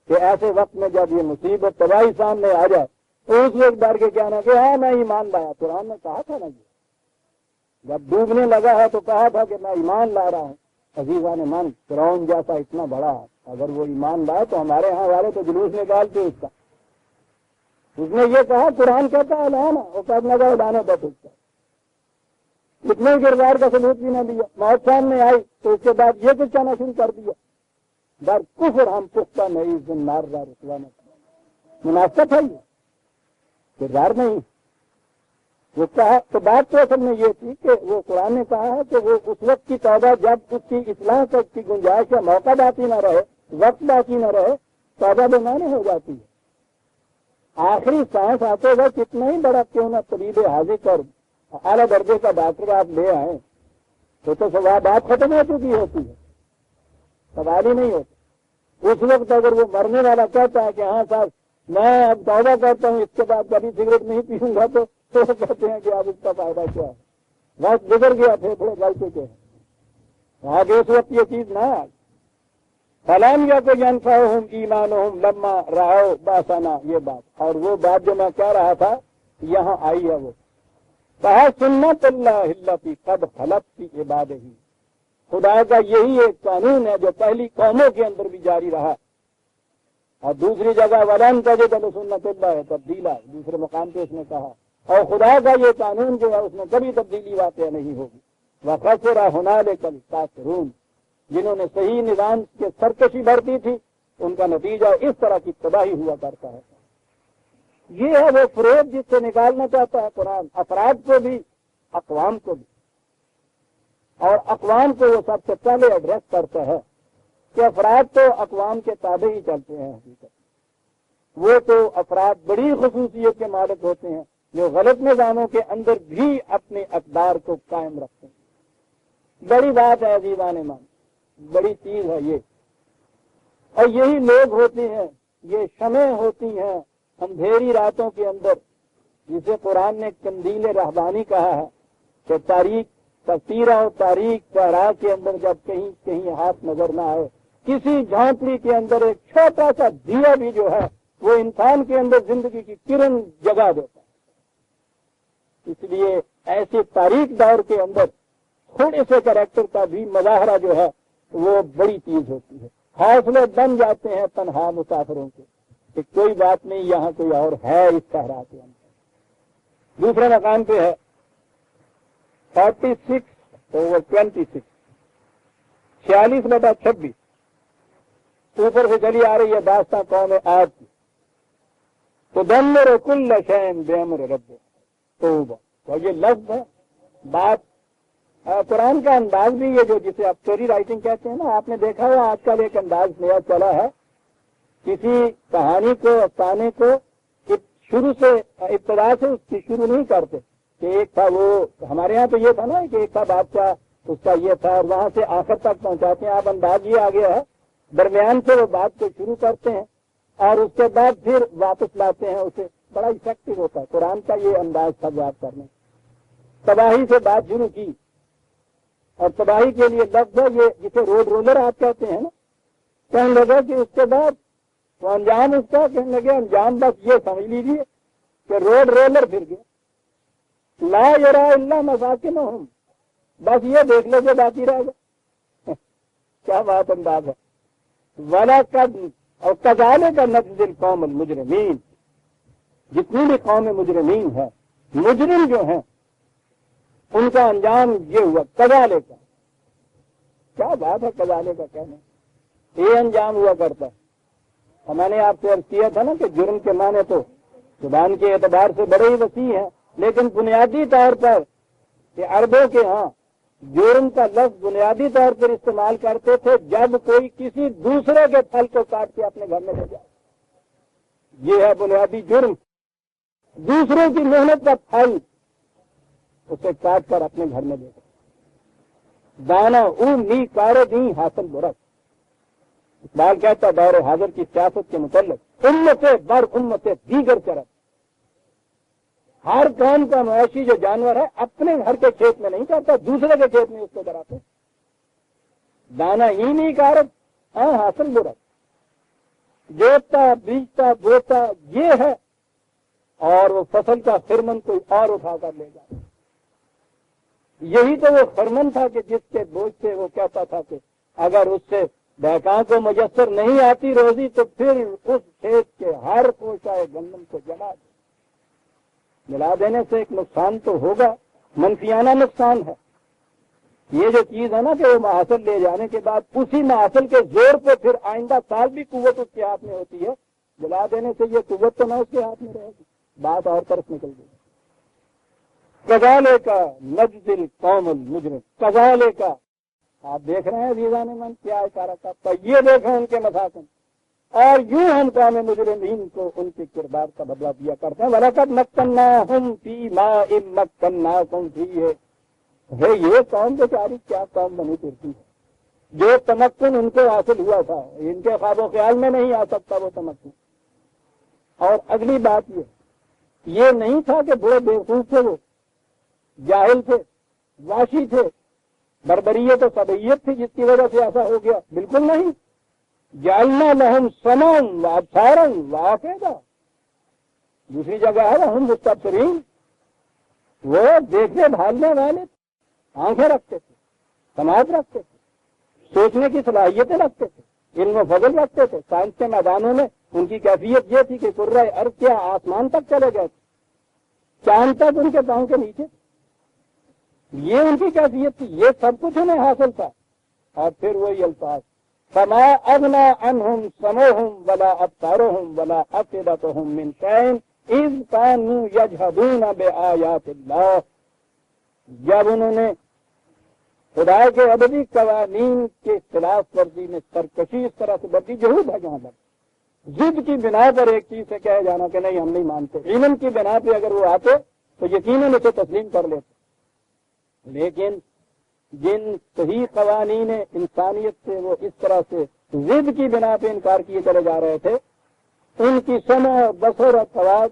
کہ ایسے وقت میں جب یہ مصیبت تباہی سامنے آ جائے تو اس وقت ڈر کے کہنا کہ ہاں میں ایمان لایا. قرآن نے کہا تھا نا یہ جب ڈوبنے لگا ہے تو کہا تھا کہ میں ایمان لا رہا ہوں. عزیزان من فرعون جیسا اتنا بڑا اگر وہ ایمان لائے تو ہمارے ہاں والے تو جلوس نکالتے اس کا. اس نے یہ کہا قرآن کہتا ہے لانا وہ کرنے کا اڑانے پر اس کا اتنے کردار کا ثبوت بھی نہ دیا. موت سامنے آئی تو اس کے بعد یہ کچھ کہنا شروع کر دیا در کفر ہم پختہ نہیں زنار دار اسلام مناسب ہے یہ کردار نہیں. وہ کہا تو بات تو اصل میں یہ تھی کہ وہ قرآن نے کہا ہے کہ وہ اس وقت کی توبہ جب اس کی اصلاح تک کی گنجائش یا موقع باقی نہ رہے وقت باقی نہ رہے توبہ بے معنی ہو جاتی ہے. آخری سانس آتے ہوئے کتنا ہی بڑا کیوں نہ طبیب حاضر اور اعلیٰ درجے کا ڈاکٹر آپ لے آئیں تو بات ختم ہو چکی ہوتی ہے. سوال ہی نہیں ہوتا. اس وقت اگر وہ مرنے والا کہتا ہے کہ ہاں صاحب میں اب توبہ کرتا ہوں اس کے بعد کبھی سگریٹ نہیں پیوں گا تو کہتے ہیں کہ اب اس کا فائدہ کیا ہے. وقت گزر گیا پھیپھڑے گل چکے ہیں. آگے اس وقت یہ چیز نہ آئے. سلام یا کو جنفا ہوں ایمان ہوں لما رہو باسانہ یہ بات اور وہ بات جو میں کہہ رہا تھا یہاں آئی ہے. وہ کہا سنت اللہ التی قد خلت فی عبادہ خدا کا یہی ایک قانون ہے جو پہلی قوموں کے اندر بھی جاری رہا. اور دوسری جگہ ولن تجد لسنت اللہ تبدیلا دوسرے مقام پہ اس نے کہا اور خدا کا یہ قانون جو ہے اس میں کبھی تبدیلی واقع نہیں ہوگی. وخسر هنالک الکافرون جنہوں نے صحیح نظام کے سرکشی برتی تھی ان کا نتیجہ اس طرح کی تباہی ہوا کرتا ہے. یہ ہے وہ فریب جس سے نکالنا چاہتا ہے قرآن افراد کو بھی اقوام کو بھی. اور اقوام کو وہ سب سے پہلے ایڈریس کرتا ہے کہ افراد تو اقوام کے تابع ہی چلتے ہیں. حقیقت وہ تو افراد بڑی خصوصیت کے مالک ہوتے ہیں جو غلط نظاموں کے اندر بھی اپنے اقدار کو قائم رکھتے ہیں. بڑی بات ہے عزیزان مان بڑی چیز ہے یہ. اور یہی لوگ ہوتے ہیں یہ شمع ہوتی ہیں اندھیری راتوں کے اندر جسے قرآن نے قندیل رہبانی کہا ہے کہ تاریخ تفسیرہ اور تاریخ صحرا کے اندر جب کہیں کہیں ہاتھ نظر نہ آئے کسی جھونپڑی کے اندر ایک چھوٹا سا دیا بھی جو ہے وہ انسان کے اندر زندگی کی کرن جگا دیتا ہے. اس لیے ایسے تاریخ دور کے اندر تھوڑے سے کریکٹر کا بھی مظاہرہ جو ہے وہ بڑی چیز ہوتی ہے. حوصلے بن جاتے ہیں تنہا مسافروں کے کہ کوئی بات نہیں یہاں کوئی اور ہے اس صحرا کے اندر. دوسرے مقام پہ ہے 46/26 46/26 اوپر سے چلی آ رہی ہے داستان قوم عاد کی. تدمر کل شیء بامر رب توبہ اور یہ لفظ ہے بات قرآن کا انداز بھی یہ جو جسے آپ اسٹوری رائٹنگ کہتے ہیں نا آپ نے دیکھا ہوا آج کل ایک انداز نیا چلا ہے کسی کہانی کو افسانے کو شروع سے ابتدا سے اس کی شروع نہیں کرتے کہ ایک تھا وہ ہمارے ہاں تو یہ تھا نا کہ ایک تھا بادشاہ اس کا یہ تھا اور وہاں سے آخر تک پہنچاتے ہیں. آپ انداز یہ آ گیا ہے درمیان سے وہ بات کو شروع کرتے ہیں اور اس کے بعد پھر واپس لاتے ہیں اسے. بڑا افیکٹو ہوتا ہے. قرآن کا یہ انداز تھا یاد کرنے. تباہی سے بات شروع کی اور تباہی کے لیے لفظ ہے یہ جسے روڈ رولر آپ کہتے ہیں نا. کہنے لگا کہ اس کے بعد تو انجام اس کا کہنے لگے انجام بس یہ سمجھ لیجیے کہ روڈ رولر پھر گیا لا یرا الا مساکنہم بس یہ دیکھ لو کہ باقی رہ گیا. کیا بات انداز ہے. ولا قد اور کذالے کا نجزی القوم المجرمین جتنی بھی قوم مجرمین ہے مجرم جو ہیں ان کا انجام یہ ہوا. کذالے کا کیا بات ہے کذالے کا کہنا یہ انجام ہوا کرتا ہے. میں نے آپ سے عرض کیا تھا نا کہ جرم کے معنی تو زبان کے اعتبار سے بڑے ہی وسیع ہیں لیکن بنیادی طور پر کہ عربوں کے ہاں جرم کا لفظ بنیادی طور پر استعمال کرتے تھے جب کوئی کسی دوسرے کے پھل کو کاٹ کے اپنے گھر میں لے جائے. یہ ہے بنیادی جرم. دوسرے کی محنت کا پھل اسے کاٹ کر اپنے گھر میں لے جائے. دانا او می کار دی حاصل برس. اقبال کہتا ہے دور حاضر کی سیاست کے متعلق امت بر امت دیگر چرت. ہر قوم کا مویشی جو جانور ہے اپنے گھر کے کھیت میں نہیں کرتا، دوسرے کے کھیت میں اس کو کراتے. دانا ہی نہیں کارت ہاں حاصل برت. جوتتا بیجتا بوتا یہ ہے، اور وہ فصل کا خرمن کوئی اور اٹھا کر لے جائے. یہی تو وہ خرمن تھا کہ جس کے بوجھ سے وہ کہتا تھا کہ اگر اس سے بہکاں کو میسر نہیں آتی روزی تو پھر اس کھیت کے ہر کوشائے گندم کو جلا دے. جلا دینے سے ایک نقصان تو ہوگا، منفیانہ نقصان ہے. یہ جو چیز ہے نا کہ وہ محاصل لے جانے کے بعد اسی محاصل کے زور پہ پھر آئندہ سال بھی قوت اس کے ہاتھ میں ہوتی ہے. جلا دینے سے یہ قوت تو نہ اس کے ہاتھ میں رہے گی، بات اور طرف نکل گئی. کذالک نجزی القوم المجرم. کذالک آپ دیکھ رہے ہیں عزیزان من کیا اشارہ کرتا ہے، یہ دیکھیں ان کے مساکن، اور یوں ہم قوم مجرمین کو ان کے کردار کا بدلہ دیا کرتے ہیں. وَلَقَدْ مَكَّنَّاهُمْ فِي مَاءٍ مَكَّنَّاكُمْ فِيهِ. ہے یہ قوم بیچاری کیا قوم بنی پھرتی ہے، جو تمکن ان کو حاصل ہوا تھا ان کے خواب و خیال میں نہیں آ سکتا وہ تمکن. اور اگلی بات یہ نہیں تھا کہ بڑے بیوقوف تھے، وہ جاہل تھے، واشی تھے، بربریت و سبعیت تھی جس کی وجہ سے ایسا ہو گیا. بالکل نہیں. جعلنا لہم سمعا وابصارا وافئدہ. دوسری جگہ ہے ہم مستبصرین، وہ دیکھنے بھالنے والے آنکھیں رکھتے تھے، سماعت رکھتے تھے، سوچنے کی صلاحیتیں رکھتے تھے، علم و فضل رکھتے تھے. سائنس کے میدانوں میں ان کی کیفیت یہ تھی کہ کرۂ ارض کیا آسمان تک چلے گئے تھے، چاند تک ان کے پاؤں کے نیچے. یہ ان کی کیفیت تھی، یہ سب کچھ انہیں حاصل تھا. اور پھر وہی الفاظ فما اغنى عنهم سمعهم ولا ابصارهم ولا افئدتهم من شيء اذ كانوا يجحدون بآيات الله. جب انہوں نے خدا کے ابدی قوانین کے خلاف ورزی میں سرکشی اس طرح سے برتی، جہود ہے جہاں تک ضد کی بنا پر ایک چیز سے کہہ جانا کہ نہیں ہم نہیں مانتے، علم کی بنا پہ اگر وہ آتے تو یقیناً اسے تسلیم کر لیتے. لیکن جن صحیح قوانین انسانیت سے وہ اس طرح سے ضد کی بنا پہ انکار کیے چلے جا رہے تھے، ان کی سمع بصر اور سواد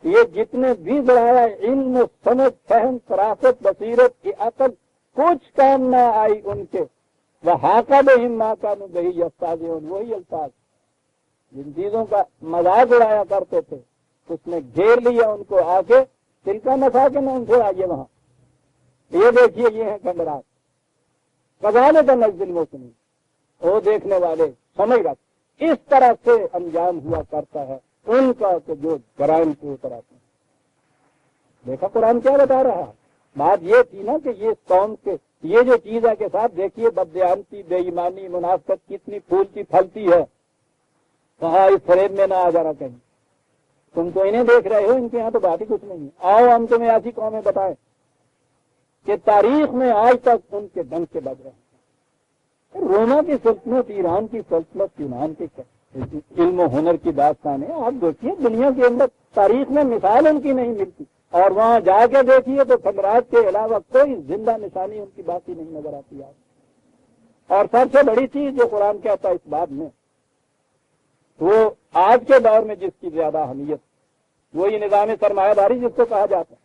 یہ جتنے بھی بڑھایا علم و سمجھ فہم فراست بصیرت کی عقل کچھ کام نہ آئی ان کے. وحاق بہم ما کانوا بہ یستہزئون. وہی الفاظ جن چیزوں کا مذاق اڑایا کرتے تھے اس نے گھیر لیا ان کو آ کے. تلک مساکن ان سے آئیے وہاں، یہ دیکھیے یہ ہیں کھنڈرات. کذالک نجزی المحسنین. وہ دیکھنے والے سمجھ رکھ اس طرح سے انجام ہوا کرتا ہے ان کا کہ جو جرائم کے اوپر آتے ہیں. دیکھا قرآن کیا بتا رہا ہے. بات یہ تھی نا کہ یہ قوم کے یہ جو چیز ہے کے ساتھ دیکھیے بددیانتی، بے ایمانی، منافقت کتنی پھولتی پھلتی ہے. کہاں اس فریب میں نہ آ جانا کہیں. تم تو انہیں دیکھ رہے ہو، ان کے یہاں تو بات ہی کچھ نہیں ہے. آؤ ہم تمہیں ایسی قومیں بتائیں کہ تاریخ میں آج تک ان کے ڈنگ سے بج رہے ہیں. روما کی سلطنت، ایران کی سلطنت، یونان کی علم و ہنر کی داستان ہے. آپ دیکھیے دنیا کے اندر تاریخ میں مثال ان کی نہیں ملتی، اور وہاں جا کے دیکھیے تو خبرات کے علاوہ کوئی زندہ نشانی ان کی باقی نہیں نظر آتی ہے. اور سب سے بڑی چیز جو قرآن کہتا ہے اس بات میں، وہ آج کے دور میں جس کی زیادہ اہمیت، وہی نظام سرمایہ داری جس کو کہا جاتا ہے.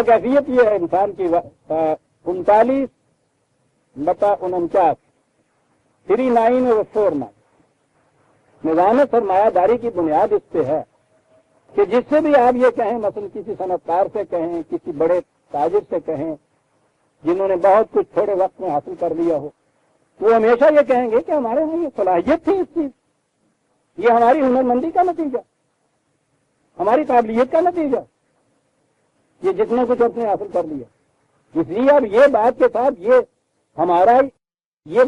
کیفیت یہ ہے انسان کی 39/49 39/49. نظام سرمایہ داری کی بنیاد اس پہ ہے کہ جس سے بھی آپ یہ کہیں، مثلا کسی صنعت کار سے کہیں، کسی بڑے تاجر سے کہیں جنہوں نے بہت کچھ تھوڑے وقت میں حاصل کر لیا ہو، وہ ہمیشہ یہ کہیں گے کہ ہمارے یہاں یہ صلاحیت تھی اس چیز، یہ ہماری ہنرمندی کا نتیجہ، ہماری قابلیت کا نتیجہ، یہ جتنے کچھ ہم نے حاصل کر لیا. اس لیے اب یہ بات کے ساتھ یہ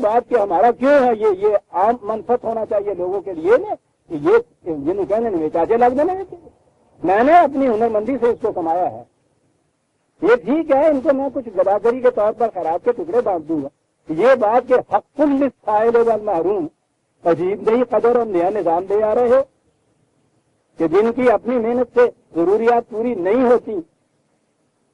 بات کہ ہمارا کیوں ہے، یہ عام منفت ہونا چاہیے لوگوں کے لیے نا، کہ یہ جن کہنے چاچے لگ دینے میں نے اپنی ہنرمندی سے اس کو کمایا ہے. یہ ٹھیک ہے، ان کو میں کچھ گداگری کے طور پر خراب کے ٹکڑے باندھ دوں گا. یہ بات کہ حق للسائل والمحروم، عجیب نہیں قدر اور نیا نظام دے آ رہے ہو کہ جن کی اپنی محنت سے ضروریات پوری نہیں ہوتی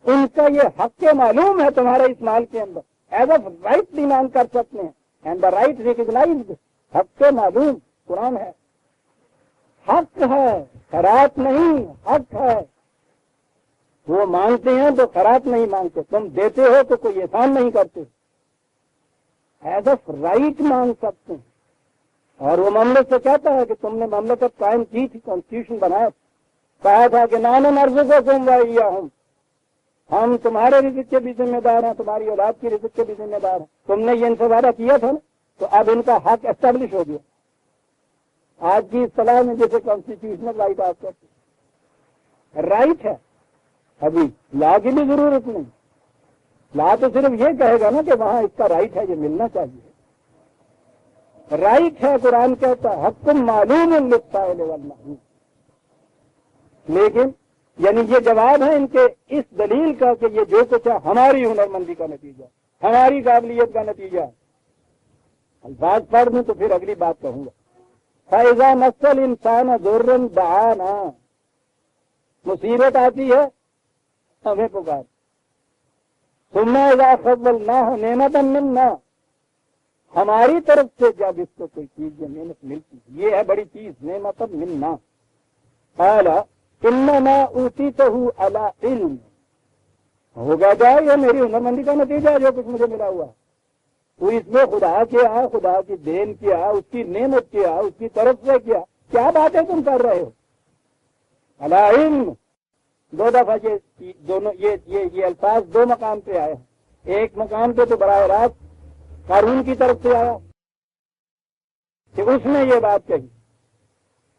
ان کا یہ حق کے معلوم ہے تمہارے اس مال کے اندر، ایز اے رائٹ ڈیمانڈ کر سکتے ہیں، اینڈ دا رائٹ ریکگنائزڈ، حق کے معلوم قرآن ہے، حق ہے، خیرات نہیں، حق ہے۔ وہ مانگتے ہیں تو خیرات نہیں مانگتے، تم دیتے ہو تو کوئی احسان نہیں کرتے، ایز اے رائٹ مانگ سکتے ہیں۔ اور وہ مملکت سے کہتا ہے کہ تم نے مملکت قائم کی تھی، کانسٹیٹیوشن بنایا، کہا تھا کہ نحن نرزقکم وإیاہم، ہم تمہارے رزق کے بھی ذمہ دار ہیں، تمہاری اولاد کی رزق کے بھی ذمہ دار ہیں۔ تم نے یہ ان سے وعدہ کیا تھا نا، تو اب ان کا حق اسٹیبلش ہو گیا۔ آج کی اصطلاح میں جیسے کانسٹیٹیوشنل رائٹ آپ کہتے ہیں، رائٹ ہے، ابھی لا کی بھی ضرورت نہیں، لا تو صرف یہ کہے گا نا کہ وہاں اس کا رائٹ ہے، یہ ملنا چاہیے، رائٹ ہے۔ قرآن کہتا ہے حق معلوم للسائل والمحروم، لیکن یعنی یہ جواب ہے ان کے اس دلیل کا کہ یہ جو کچھ ہے ہماری ہنرمندی کا نتیجہ، ہماری قابلیت کا نتیجہ ہے۔ الفاظ پڑھ دوں تو پھر اگلی بات کہوں گا۔ فَإِذَا مَسَّ الْإِنسَانَ ضُرٌّ دَعَانَا، مصیبت آتی ہے ہمیں پکار، ثُمَّ إِذَا خَوَّلْنَاهُ نِعْمَةً مِنَّا، ہماری طرف سے جب اس کو کوئی چیز یا نعمت ملتی، یہ ہے بڑی چیز، نعمةً مِنَّا، قَالَ انما اوتیتہ علی علم، ہوگا جائے یہ میری ہنرمندی کا نتیجہ ہے جو کچھ مجھے ملا ہوا، تو اس میں خدا کیا، خدا کی دین کیا، اس کی نعمت کیا، اس کی طرف سے کیا باتیں تم کر رہے ہو؟ علی علم، دو دفعہ یہ الفاظ دو مقام پہ آئے ہیں۔ ایک مقام پہ تو براہ راست قارون کی طرف سے آیا کہ اس نے یہ بات کہی،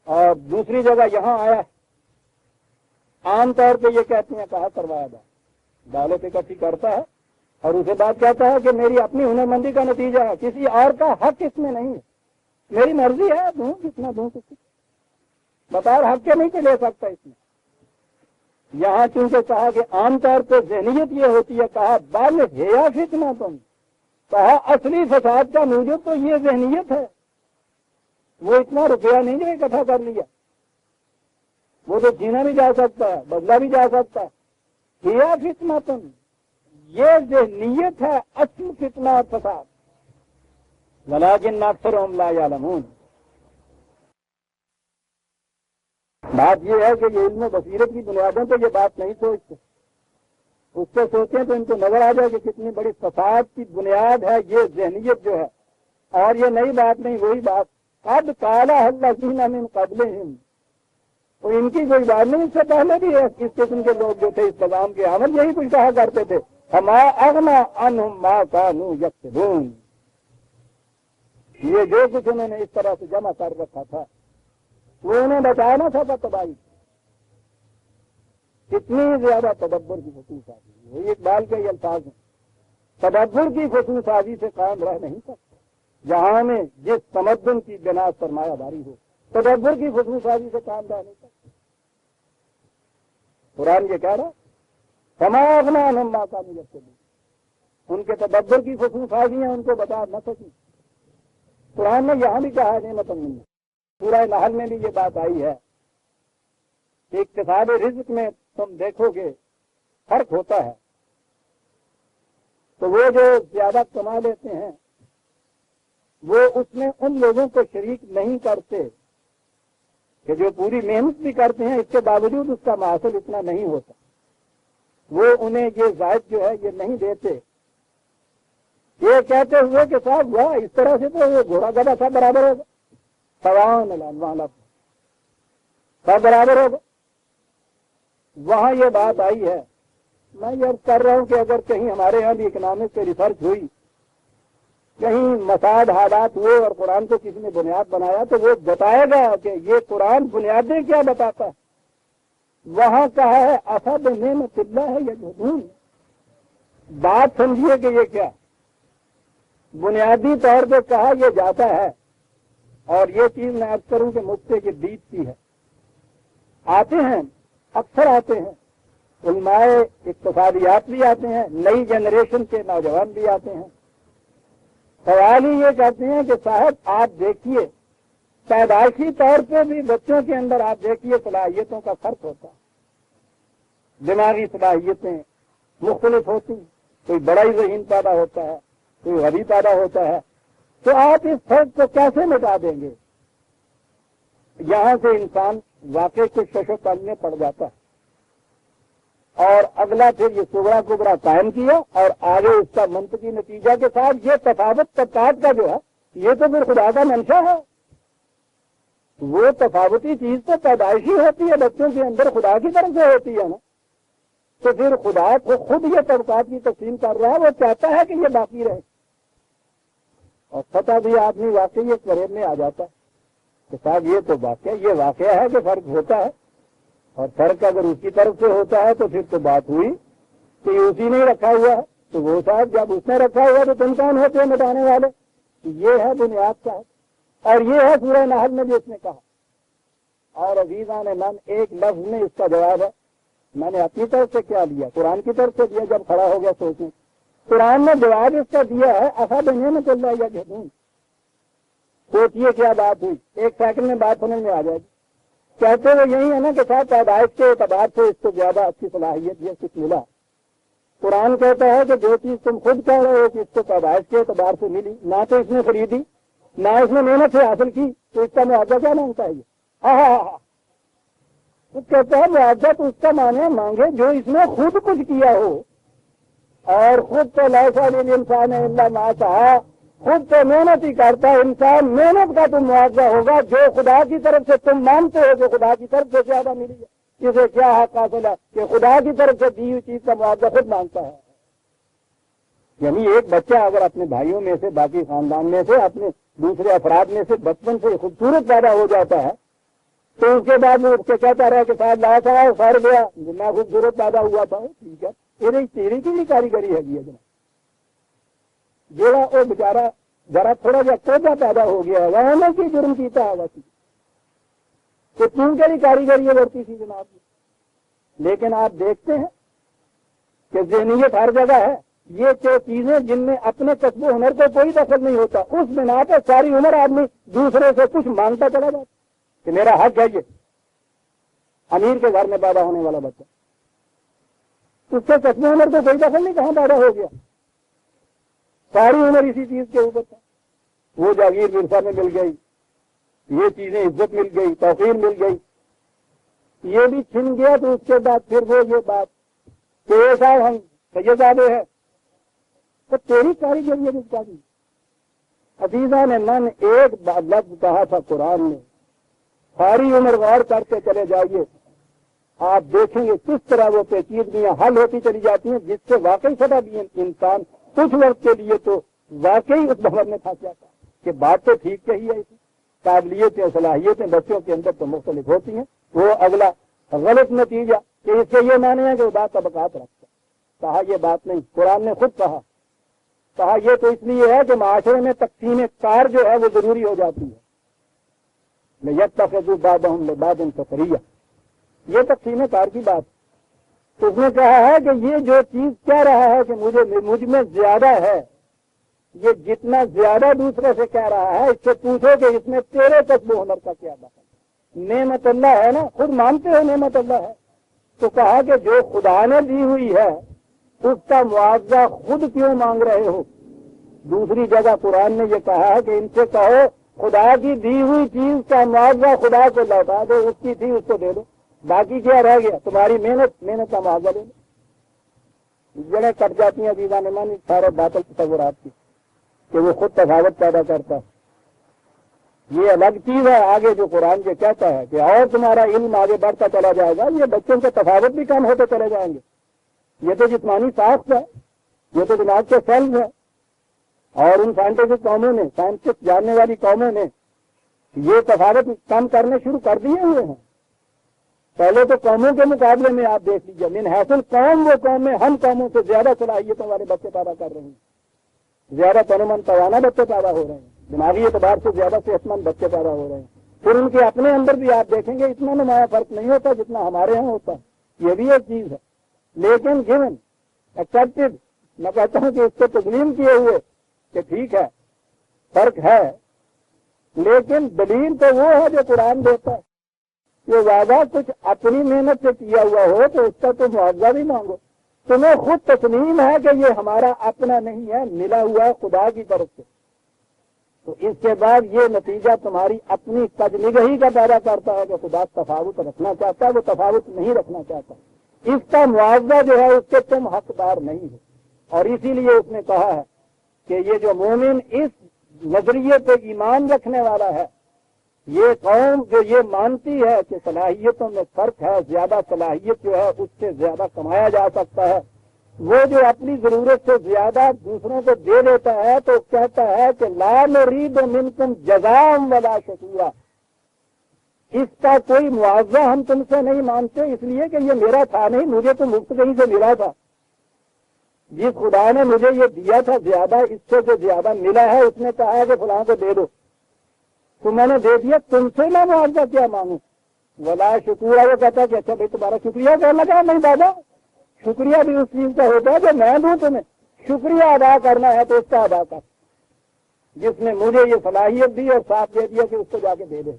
اور دوسری جگہ یہاں آیا ہے۔ عام طور پہ یہ کہتے ہیں کہا کروایا جائے، دولت اکٹھی کرتا ہے اور اسے بات کہتا ہے کہ میری اپنی ہنرمندی کا نتیجہ ہے، کسی اور کا حق اس میں نہیں ہے، میری مرضی ہے، دوں کتنا دوں کسی، بطور حق کے نہیں کہ لے سکتا اس میں۔ یہاں چونکہ کہا کہ عام طور پہ ذہنیت یہ ہوتی ہے، کہا بل ہیا فتنہ تم، کہا اصلی فساد کا موجب تو یہ ذہنیت ہے، وہ اتنا روپیہ نہیں جو اکٹھا کر لیا، وہ تو چھینا بھی جا سکتا ہے، بدلا بھی جا سکتا ہے۔ ہیا فتنہ تم، یہ ذہنیت ہے اصل فتنہ اور فساد، ولکن اکثرهم لا یعلمون۔ بات یہ ہے کہ یہ علم و بصیرت کی بنیادوں پہ یہ بات نہیں سوچتے، اس پہ سوچیں تو ان کو نظر آ جائے کہ کتنی بڑی فساد کی بنیاد ہے یہ ذہنیت جو ہے، اور یہ نئی بات نہیں، وہی بات قد قالها الذین من قبلہم، تو ان کی کوئی بات نہیں، اس سے پہلے بھی اس قسم کے لوگ جو تھے اس پیغام کے حامل یہی کچھ کہا کرتے تھے، فما اغنی عنہم ما کانوا یکسبون، یہ جو کچھ انہوں نے اس طرح سے جمع کر رکھا تھا وہ انہیں بچانا تھا تباہی، کتنی زیادہ تدبر کی خصوص سازی، وہی اقبال کے یہ الفاظ ہیں، تدبر کی خصوص سازی سے قائم رہ نہیں سکتا، جہاں میں جس تمدن کی بنا سرمایہ داری ہو، تدبر کی خصوص سازی سے قائم رہ نہیں سکتا۔ قرآن یہ کہہ رہا فما اغنی عنہم ما کانوا یکسبون، ان کے تدبر کی خصوص سازیاں ان کو بتا نہ سکی۔ قرآن نے یہاں بھی کہا نعمت منا، سورہ نحل میں بھی یہ بات آئی ہے کہ اقتصاد رزق میں تم دیکھو گے فرق ہوتا ہے، تو وہ جو زیادہ کما لیتے ہیں وہ اس میں ان لوگوں کو شریک نہیں کرتے کہ جو پوری محنت بھی کرتے ہیں، اس کے باوجود اس کا محصول اتنا نہیں ہوتا، وہ انہیں یہ زائد جو ہے یہ نہیں دیتے، یہ کہتے ہوئے کہ صاحب ہوا اس طرح سے تو وہ گھوڑا گدھا سب برابر ہوگا، سب برابر ہوگا۔ وہاں یہ بات آئی ہے، میں یہ کر رہا ہوں کہ اگر کہیں ہمارے یہاں بھی اکنامکس پہ ریسرچ ہوئی، کہیں مسائل حالات ہوئے اور قرآن کو کسی نے بنیاد بنایا تو وہ بتائے گا کہ یہ قرآن بنیادیں کیا بتاتا ہے۔ وہاں کہا ہے اسد نعمت اللہ ہے یجحدون، بات سمجھیے کہ یہ کیا بنیادی طور پہ کہا یہ جاتا ہے، اور یہ چیز میں عرض کروں کہ مجھ سے یہ بیتتی ہے، آتے ہیں اکثر آتے ہیں علماء اقتصادیات بھی آتے ہیں، نئی جنریشن کے نوجوان بھی آتے ہیں، سوال ہی یہ کہتے ہیں کہ صاحب آپ دیکھیے پیدائشی طور پہ بھی بچوں کے اندر آپ دیکھیے صلاحیتوں کا فرق ہوتا ہے، دماغی صلاحیتیں، مختلف ہوتی ہیں، کوئی بڑا ہی ذہین پیدا ہوتا ہے، کوئی غبی پیدا ہوتا ہے، تو آپ اس فرق کو کیسے مٹا دیں گے؟ یہاں سے انسان واقعی کچھ شش و تن میں پڑ جاتا ہے، اور اگلا پھر یہ صغرا کبرا قائم کیا، اور آگے اس کا منطقی نتیجہ کے ساتھ یہ تفاوت طبقات کا جو ہے یہ تو پھر خدا کا منشا ہے۔ وہ تفاوتی چیز تو پیدائشی ہوتی ہے، بچوں کے اندر خدا کی طرف سے ہوتی ہے نا، تو پھر خدا کو خود یہ طبقات کی تقسیم کر رہا ہے، وہ چاہتا ہے کہ یہ باقی رہے، اور فتح بھی آدمی واقعی ایک قریب میں آ جاتا ہے کہ صاحب یہ تو واقعہ ہے کہ فرق ہوتا ہے، اور فرق اگر اس کی طرف سے ہوتا ہے تو پھر تو بات ہوئی کہ یہ اسی نے رکھا ہوا ہے، تو وہ صاحب جب اس نے رکھا ہوا تو تم کون ہوتے ہیں مٹانے والے؟ یہ ہے بنیاد کا، اور یہ ہے سورہ نحل میں جس نے کہا۔ اور عزیزان من، ایک لفظ میں اس کا جواب ہے، میں نے اپنی طرف سے کیا لیا، قرآن کی طرف سے دیا، جب کھڑا ہو گیا سوچیں، قرآن نے جواب اس کا دیا ہے ایسا بنعمت اللہ یا جہنم۔ سوچئے کیا بات ہوئی، ایک سیکنڈ میں بات سمجھ میں آ جائے گی۔ کہتے ہوئے یہی ہے نا کہ صاحب پیدائش کے اعتبار سے اس کو زیادہ اچھی صلاحیت یہ کچھ ملا۔ قرآن کہتا ہے کہ جو چیز تم خود کہہ رہے ہو کہ اس کو پیدائش کے اعتبار سے ملی، نہ تو اس نے خریدی نہ اس نے محنت سے حاصل کی، تو اس کا معاوضہ کیا مانگتا ہے یہ؟ تو کہتا ہے معاوضہ تو اس کا مانگے جو اس نے خود کچھ کیا ہو، اور خود تو لیسا للانسان الا ما سعی، خود تو محنت ہی کرتا ہے انسان، محنت کا تم معاوضہ ہوگا جو خدا کی طرف سے تم مانتے ہو کہ خدا کی طرف سے زیادہ ملی ہے، اسے کیا حق حاصل ہے کہ خدا کی طرف سے دی ہوئی چیز کا معاوضہ خود مانگتا ہے۔ یعنی ایک بچہ اگر اپنے بھائیوں میں سے، باقی خاندان میں سے، اپنے دوسرے افراد میں سے بچپن سے خوبصورت پیدا ہو جاتا ہے، تو اس کے بعد وہ اس سے کہتا رہا کہ صاحب لاس آیا سر گیا، میں خوبصورت پیدا ہوا تھا، ٹھیک ہے، تیری کی بھی کاریگری ہے جناب، جڑا وہ بیچارہ ذرا تھوڑا جا کوجا پیدا ہو گیا ہے وہ میں کی جرم کیتا ہے ویسی تو کیوں کے لیے کاریگری بڑھتی تھی جناب۔ لیکن آپ دیکھتے ہیں کہ ذہنیت ہر جگہ ہے، یہ جو چیزیں جن میں اپنے کسب و ہنر کو کوئی دخل نہیں ہوتا، اس بنا پر ساری عمر آدمی دوسرے سے کچھ مانگتا چلا جاتا کہ میرا حق ہے۔ یہ امیر کے گھر میں پیدا ہونے والا بچہ، اس سے کسب و ہنر کو کوئی دخل نہیں، کہاں پیدا ہو گیا، ساری عمر اسی چیز کے اوپر تھا۔ وہ جاگیر ورثہ میں مل گئی، یہ چیزیں عزت مل گئی، توقیر مل گئی، یہ بھی چھن گیا، تو اس کے بعد پھر وہ یہ بات کہ صاحب ہم سیدزادے ہیں، تو تیری کاریگری ہے اس کا بھی۔ عزیزان من، ایک لفظ کہا تھا قرآن نے، ساری عمر غور کرتے چلے جائیے، آپ دیکھیں گے کس طرح وہ پیچیدگیاں حل ہوتی چلی جاتی ہیں، جس سے واقعی سدا بھی انسان کچھ وقت کے لیے تو واقعی اس بھور میں پھنس جاتا ہے کہ بات تو ٹھیک کہی ہے، اسی قابلیتیں صلاحیتیں بچوں کے اندر تو مختلف ہوتی ہیں، وہ اگلا غلط نتیجہ کہ اس سے یہ مانے ہیں کہ وہ بات طبقات رکھتا ہے۔ کہا یہ بات نہیں، قرآن نے خود کہا یہ تو اس لیے ہے کہ معاشرے میں تقسیم کار جو ہے وہ ضروری ہو جاتی ہے، یتخذوا بعضهم لبعض سخریا، یہ تقسیم کار کی بات۔ تو اس نے کہا ہے کہ یہ جو چیز کہہ رہا ہے کہ مجھ میں زیادہ ہے، یہ جتنا زیادہ دوسرے سے کہہ رہا ہے، اس سے پوچھو کہ اس میں تیرے کسب و ہنر کا کیا دخل؟ نعمت اللہ ہے نا، خود مانتے ہو نعمت اللہ ہے، تو کہا کہ جو خدا نے دی ہوئی ہے اس کا معاوضہ خود کیوں مانگ رہے ہو؟ دوسری جگہ قرآن نے یہ کہا ہے کہ ان سے کہو خدا کی دی ہوئی چیز کا معاوضہ خدا کو لوٹا دو، اس کی تھی اس کو دے دو، باقی کیا رہ گیا؟ تمہاری محنت کا معاوضہ لے لو۔ جڑیں کٹ جاتی ہیں عزیزان من سارے باطل تصورات کی کہ وہ خود تفاوت پیدا کرتا ہے، یہ الگ چیز ہے۔ آگے جو قرآن یہ کہتا ہے کہ اور تمہارا علم آگے بڑھتا چلا جائے گا، یہ بچوں کے تفاوت بھی کم ہوتے چلے جائیں گے، یہ تو جسمانی ساخت ہے، یہ تو دماغ کے سیلز ہے، اور ان سائنٹسٹ قوموں نے، سائنٹسٹ جاننے والی قوموں نے یہ تفاوت کم کرنے شروع کر دیے ہوئے ہیں۔ پہلے تو قوموں کے مقابلے میں آپ دیکھ لیجیے، من حیث القوم وہ قومیں ہم قوموں سے زیادہ صلاحیتوں والے بچے پیدا کر رہے ہیں، زیادہ تنمن توانا بچے پیدا ہو رہے ہیں، دماغی اعتبار سے زیادہ صحت مند بچے پیدا ہو رہے ہیں۔ پھر ان کے اپنے اندر بھی آپ دیکھیں گے اتنا نمایاں فرق نہیں ہوتا جتنا ہمارے یہاں ہوتا ہے، یہ بھی ایک چیز ہے۔ لیکن گیون ایکسپٹڈ، میں کہتا ہوں کہ اس کو تسلیم کیے ہوئے کہ ٹھیک ہے فرق ہے، لیکن دلیل تو وہ ہے جو قرآن دیتا ہے، یہ وعدہ کچھ اپنی محنت سے کیا ہوا ہو تو اس کا تو معاوضہ بھی مانگو، تمہیں خود تسلیم ہے کہ یہ ہمارا اپنا نہیں ہے، ملا ہوا ہے خدا کی طرف سے، تو اس کے بعد یہ نتیجہ تمہاری اپنی تجنگہی کا پیدا کرتا ہے کہ خدا تفاوت رکھنا چاہتا ہے، وہ تفاوت نہیں رکھنا چاہتا، اس کا معاوضہ جو ہے اس کے تم حقدار نہیں ہو۔ اور اسی لیے اس نے کہا ہے کہ یہ جو مومن اس نظریے پہ ایمان رکھنے والا ہے، یہ قوم جو یہ مانتی ہے کہ صلاحیتوں میں فرق ہے، زیادہ صلاحیت جو ہے اس سے زیادہ کمایا جا سکتا ہے، وہ جو اپنی ضرورت سے زیادہ دوسروں کو دے دیتا ہے تو کہتا ہے کہ لا نرید منکم جزاء ولا شکورا، اس کا کوئی معاوضہ ہم تم سے نہیں مانتے، اس لیے کہ یہ میرا تھا نہیں، مجھے تو مفت کہیں سے ملا تھا، جس خدا نے مجھے یہ دیا تھا زیادہ، اس سے جو زیادہ ملا ہے اس نے کہا ہے کہ فلاں کو دے دو، تو میں نے دے دیا، تم سے میں معاوضہ کیا مانگوں؟ ولا شکورا، وہ کہتا ہے کہ اچھا بھائی تمہارا شکریہ کرنا چاہا، نہیں دادا، شکریہ بھی اس چیز کا ہوتا ہے جو میں دوں تمہیں، شکریہ ادا کرنا ہے تو اس کا ادا کر، جس نے مجھے یہ صلاحیت دی اور ساتھ دے دیا کہ اس کو جا کے دے دے،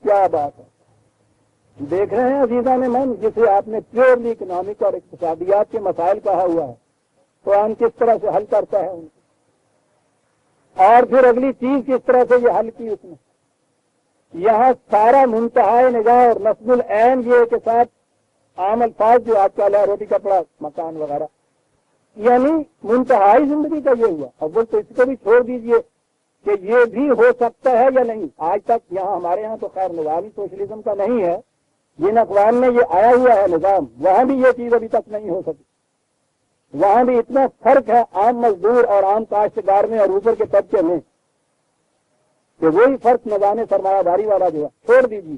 کیا بات ہے۔ دیکھ رہے ہیں عزیزان من، جسے آپ نے پیورلی اکنامک اور اقتصادیات کے مسائل کہا ہوا ہے، قرآن کس طرح سے حل کرتا ہے ان کو، اور پھر اگلی چیز کس طرح سے یہ حل کی اس نے۔ یہاں سارا منتہائے نگاہ اور نصب العین یہ کے ساتھ عام الفاظ جو آج کل ہے، روٹی کپڑا مکان وغیرہ، یعنی منتہائی زندگی کا یہ ہوا۔ اول تو اس کو بھی چھوڑ دیجئے کہ یہ بھی ہو سکتا ہے یا نہیں، آج تک یہاں ہمارے یہاں تو خیر نظامی سوشلزم کا نہیں ہے، جن اقوام میں یہ آیا ہوا ہے نظام، وہاں بھی یہ چیز ابھی تک نہیں ہو سکی، وہاں بھی اتنا فرق ہے عام مزدور اور عام کاشتکار میں اور اوپر کے طبقے میں کہ وہی فرق نظام سرمایہ داری والا جو ہے، چھوڑ دیجیے۔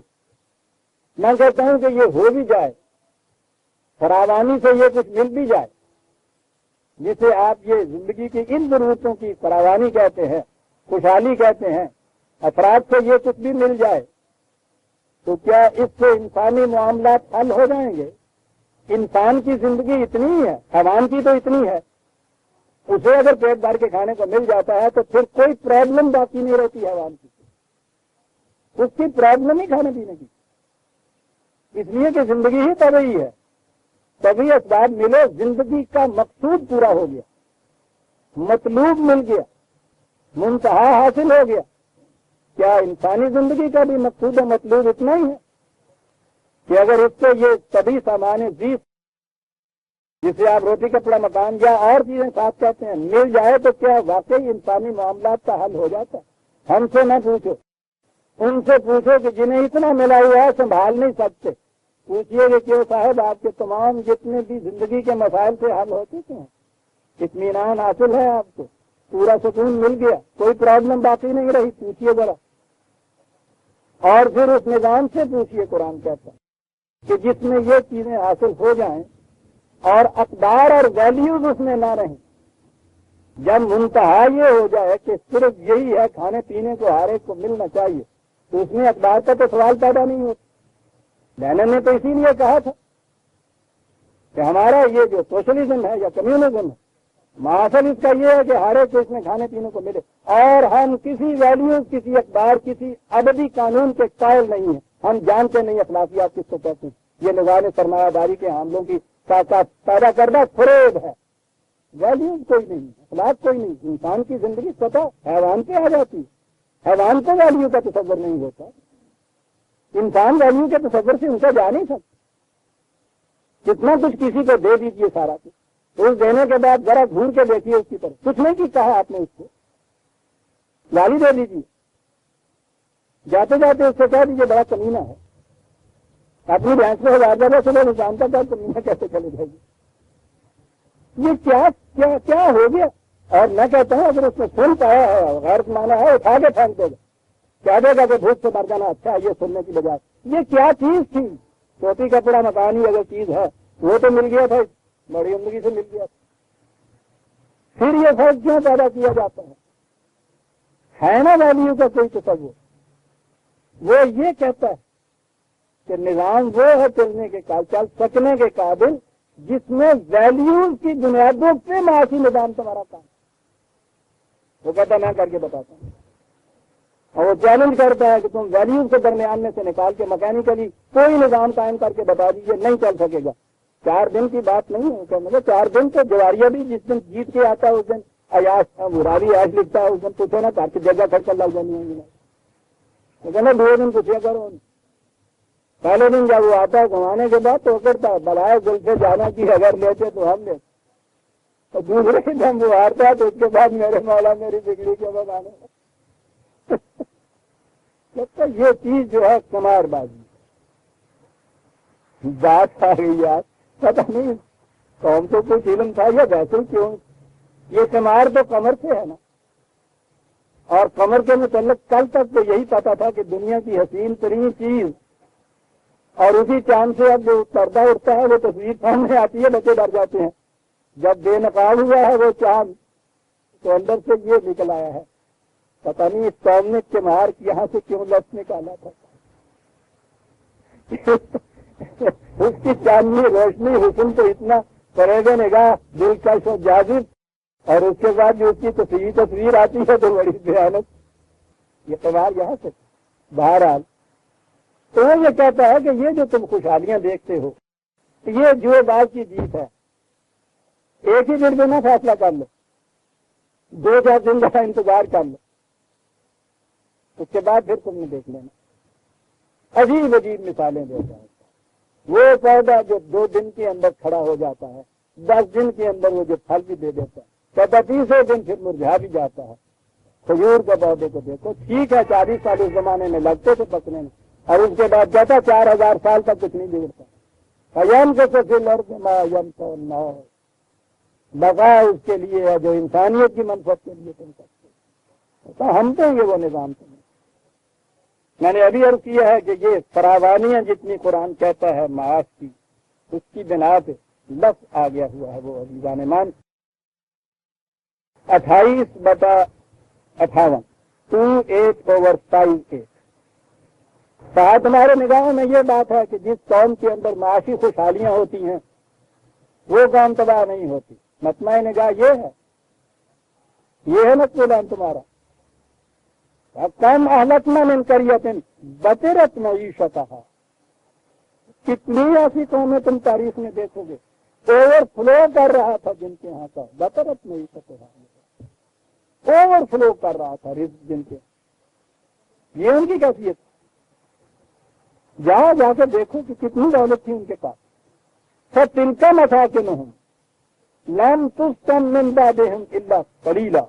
میں کہتا ہوں کہ یہ ہو بھی جائے، فراوانی سے یہ کچھ مل بھی جائے، جسے آپ یہ زندگی کی ان ضرورتوں کی فراوانی کہتے ہیں، خوشحالی کہتے ہیں، افراد سے یہ کچھ بھی مل جائے، تو کیا اس سے انسانی معاملات حل ہو جائیں گے؟ انسان کی زندگی اتنی ہے، حیوان کی تو اتنی ہے، اسے اگر پیٹ بھر کے کھانے کو مل جاتا ہے تو پھر کوئی پرابلم باقی نہیں رہتی حیوان کی، اس کی پرابلم ہی کھانے پینے کی، اس لیے کہ زندگی ہی طبعی ہے، طبعی اسباب ملے، زندگی کا مقصود پورا ہو گیا، مطلوب مل گیا، منتہا حاصل ہو گیا۔ کیا انسانی زندگی کا بھی مقصود و مطلوب اتنا ہی ہے کہ اگر اس سے یہ طبی سامان زیست جسے آپ روٹی کپڑا مکان یا اور چیزیں ساتھ کہتے ہیں مل جائے تو کیا واقعی انسانی معاملات کا حل ہو جاتا ہے؟ ہم سے نہ پوچھو، ان سے پوچھو کہ جنہیں اتنا ملا ہوا ہے سنبھال نہیں سکتے، پوچھئے کہ کیوں صاحب آپ کے تمام جتنے بھی زندگی کے مسائل سے حل ہو چکے ہیں، اطمینان حاصل ہے، آپ کو پورا سکون مل گیا، کوئی پرابلم باقی نہیں رہی، پوچھئے ذرا۔ اور پھر اس نظام سے پوچھئے، قرآن کہتا ہے کہ جس میں یہ چیزیں حاصل ہو جائیں اور اقدار اور ویلیوز اس میں نہ رہیں، جب منتہا یہ ہو جائے کہ صرف یہی ہے کھانے پینے کو ہر ایک کو ملنا چاہیے، تو اس میں اقدار کا تو سوال پیدا نہیں ہوتا۔ لینن نے تو اسی لیے کہا تھا کہ ہمارا یہ جو سوشلزم ہے یا کمیونزم ہے، معاصل اس کا یہ ہے کہ ہر ایک کو اس میں کھانے پینے کو ملے، اور ہم کسی ویلیوز، کسی اقدار، کسی ابدی قانون کے قائل نہیں ہیں، ہم جانتے نہیں اخلاقیات کس کو کہتے ہیں، یہ نظام سرمایہ داری کے حاملوں کی پیدا کردہ فریب ہے۔ ویلیوز کوئی نہیں، اخلاق کوئی نہیں، انسان کی زندگی سطح حیوان پہ آ جاتی ہے، حیوان کو ویلیو کا تصور نہیں ہوتا، انسان ویلیو کے تصور سے ان کا جا نہیں سکتا۔ کتنا کچھ کسی کو دے دیجیے سارا کچھ، اس دینے کے بعد ذرا گھور کے دیکھیے اس کی طرف، کچھ نہیں کی کہا آپ نے اس کو، گالی دے دیجیے، جاتے جاتے اس سے کہہ دیجیے بڑا کمینہ ہے، اپنی بھینس میں 1000 جگہ صبح نہیں جانتا تھا کمینہ کیسے چلے جائے گی، یہ کیا ہو گیا۔ اور میں کہتا ہوں اگر اس نے سن پایا ہے، غیر مانا ہے، اٹھا کے پھینک دے گا، کہہ دے گا کہ بھوک سے مر جانا اچھا ہے، یہ سننے کی بجائے یہ کیا چیز تھی، روٹی کپڑا مکان ہی اگر چیز ہے وہ تو مل گیا تھا، بڑی زندگی سے مل گیا تھا، پھر یہ فرق کیوں پیدا کیا جاتا ہے نا ویلیو کا کوئی تصور؟ وہ یہ کہتا ہے کہ نظام وہ ہے چلنے کے قابل، چل سکنے کے قابل، جس میں ویلیوز کی بنیادوں پہ معاشی نظام تمہارا کام، وہ کہتا ہے میں کر کے بتاتا ہوں، اور وہ چیلنج کرتا ہے کہ تم ویلیوز کے درمیان میں سے نکال کے میکینیکلی کوئی نظام قائم کر کے بتا دیجیے، نہیں چل سکے گا، 4 دن کی بات نہیں ہے کہ مطلب 4 دن تو جواریہ بھی جس دن جیت کے آتا ہے اس دن عیاش مراری عیاش لکھتا ہے اس دن پوچھو نا گھر کی جگہ کر کر لگ جانی ہے کہنا 2 دن پوچھے کرو. پہلے دن جب وہ آتا ہے گھمانے کے بعد تو کرتا ہے بلائے دل سے جانا کی اگر لیتے تو ہم لیتے اور دوسرے دن وہ ہارتا ہے تو اس کے بعد میرے مولا میری بگڑی کے بعد آنے لگتا یہ چیز جو ہے قمار بازی بات آ گئی یار پتہ نہیں قوم تو کوئی علم تھا یا ویسے کیوں یہ قمار تو کمر سے ہے نا. اور کمر کے متعلق کل تک تو یہی پتا تھا کہ دنیا کی حسین ترین چیز اور اسی چاند سے اب جو پردہ اٹھتا ہے وہ تصویر سامنے آتی ہے بچے ڈر جاتے ہیں. جب بے نقاب ہوا ہے وہ چاند تو اندر سے یہ نکل آیا ہے. پتہ نہیں اس قوم نے قمار یہاں سے کیوں لفظ نکالا تھا. اس کی چاندنی روشنی حسن تو اتنا کرے گا نگاہ دلکش و جاذب اور اس کے بعد جو اس کی تصویر آتی ہے تو بڑی بھیانک. یہ قمار یہاں سے بہرحال تو وہ یہ کہتا ہے کہ یہ جو تم خوشحالیاں دیکھتے ہو یہ جو باز کی جیت ہے. ایک ہی دن میں نہ فیصلہ کر لو 2-4 دن کا انتظار کر لو اس کے بعد پھر تم نے دیکھ لینا. عجیب عجیب مثالیں دیتا ہے. وہ پودا جو 2 دن کے اندر کھڑا ہو جاتا ہے 10 دن کے اندر وہ جو پھل بھی دے دیتا ہے کہتا 30 دن پھر مرجھا بھی جاتا ہے. کھجور کے پودے کو دیکھو ٹھیک ہے 40 سال اس زمانے میں لگتے تھے پکنے میں اور اس کے بعد کہتا 4000 سال تک کچھ نہیں بگڑتا. یم کو بقا اس کے لیے ہے جو انسانیت کی منفعت کے لیے تم کرتے ہم تو یہ وہ نظام تمہیں. میں نے ابھی عرض کیا ہے کہ یہ فراوانیاں جتنی قرآن کہتا ہے معاش کی اس کی بنا پہ لفظ آ گیا ہوا ہے وہ عزیزان مان 28/58 28/58. ساتھ ہمارے نگاہوں میں یہ بات ہے کہ جس قوم کے اندر معاشی خوشحالیاں ہوتی ہیں وہ قوم تباہ نہیں ہوتی. مطمع نگاہ یہ ہے مطلب تمہارا کم اہلکنا من قریۃ بطرت معیشتھا. کتنی ایسی قومیں تم تاریخ میں دیکھو گے اوور فلو کر رہا تھا جن کے یہاں کا بطرت معیشتھا اوور فلو کر رہا تھا رزق جن کے یہ ان کی کیفیت. جاؤ جا کے دیکھو کہ کتنی دولت تھی ان کے پاس. فَتِلْكَ مَسَاكِنُهُمْ لَمْ تُسْكَنْ مِنْ بَعْدِهِمْ إِلَّا قَلِيلًا.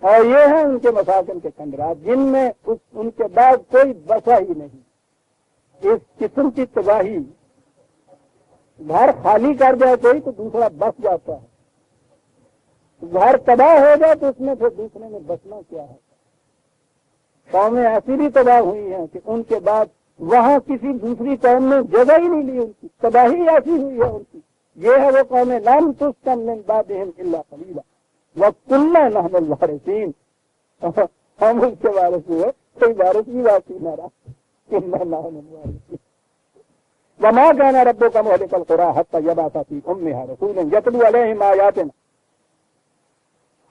اور یہ ہیں ان کے مساکن کے کھنڈرات جن میں ان کے بعد کوئی بسا ہی نہیں. اس قسم کی تباہی گھر خالی کر جائے کوئی تو دوسرا بس جاتا ہے. گھر تباہ ہو جائے تو اس میں پھر دوسرے میں بسنا کیا ہے. قومیں ایسی بھی تباہ ہوئی ہیں کہ ان کے بعد وہاں کسی دوسری قوم نے جگہ ہی نہیں لی. ان کی تباہی ایسی ہوئی ہے ان کی. یہ ہے وہ قومیں لم تسکن من بعدہم الا قلیلا وکنا نحن الوارثین. ہم اس کے وارث ہوئے کوئی وارث بھی باقی نہ رہا. کنا نحن الوارثین وما كان ربك مهلك القرى حتى يبعث في امها رسولا يتلو عليهم آياتنا.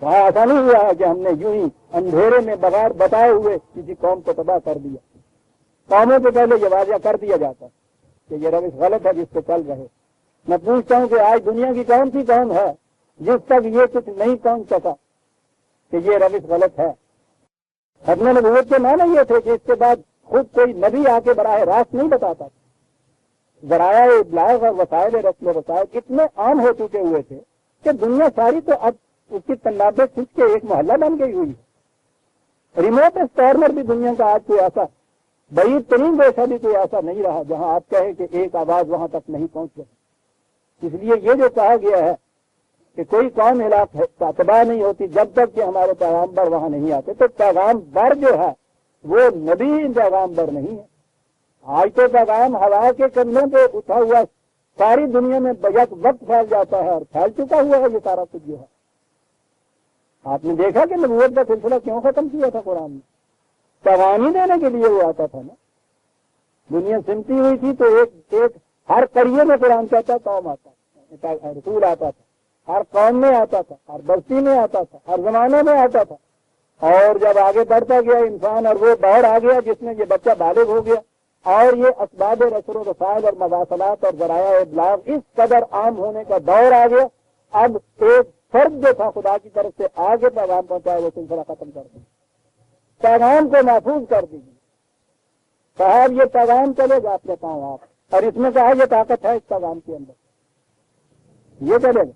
وہاں ایسا نہیں ہوا ہے کہ ہم نے یوں ہی اندھیرے میں بغیر بتائے ہوئے کسی قوم کو تباہ کر دیا. قوموں سے پہلے یہ واضح کر دیا جاتا کہ یہ روش غلط ہے جس پہ چل رہے. میں پوچھتا ہوں کہ آج دنیا کی کون سی قوم ہے جس تک یہ کچھ نہیں پہنچ سکا کہ یہ روش غلط ہے. ختم نبوت کے معنی یہ تھے کہ اس کے بعد خود کوئی نبی آ کے براہ راست نہیں بتاتا. ذرائع ابلاغ اور وسائل رسم و وسائل اتنے عام ہو چکے ہوئے تھے کہ دنیا ساری تو اب اس کی تنابیں کھینچ کے ایک محلہ بن گئی ہوئی ہے. ریموٹ کارنر بھی دنیا کا آج کوئی ایسا بعید ترین جیسا بھی کوئی ایسا نہیں رہا جہاں آپ کہیں کہ ایک آواز وہاں تک نہیں پہنچ رہی. اس لیے یہ جو کہا گیا ہے کہ کوئی قوم علاقہ تباہ نہیں ہوتی جب تک کہ ہمارے پیغام بر وہاں نہیں آتے. تو پیغام بر جو ہے وہ نبی پیغام بر نہیں ہے. آج تو پیغام ہوا کے کندھوں پہ اٹھا ہوا ساری دنیا میں بیک وقت پھیل جاتا ہے اور پھیل چکا ہوا ہے یہ سارا کچھ جو ہے. آپ نے دیکھا کہ نبوت کا سلسلہ کیوں ختم کیا تھا قرآن نے. پیغام ہی دینے کے لیے وہ آتا تھا نا. دنیا سمتی ہوئی تھی تو ایک ہر قریے میں قرآن کہتا قوم آتا تھا رسول آتا تھا. ہر قوم میں آتا تھا ہر بستی میں آتا تھا ہر زمانے میں آتا تھا. اور جب آگے بڑھتا گیا انسان اور وہ دور آ گیا جس میں یہ بچہ بالغ ہو گیا اور یہ اسباب رسل و رسائل اور مواصلات اور ذرائع ابلاغ اس قدر عام ہونے کا دور آ گیا، اب ایک فرد جو تھا خدا کی طرف سے آگے پیغام پہنچائے وہ سلسلہ ختم کر دیں، پیغام کو محفوظ کر دیجیے، صاحب یہ پیغام چلے گا اپنے پاؤں آپ، اور اس میں کہا یہ طاقت ہے اس پیغام کے اندر، یہ چلے گا۔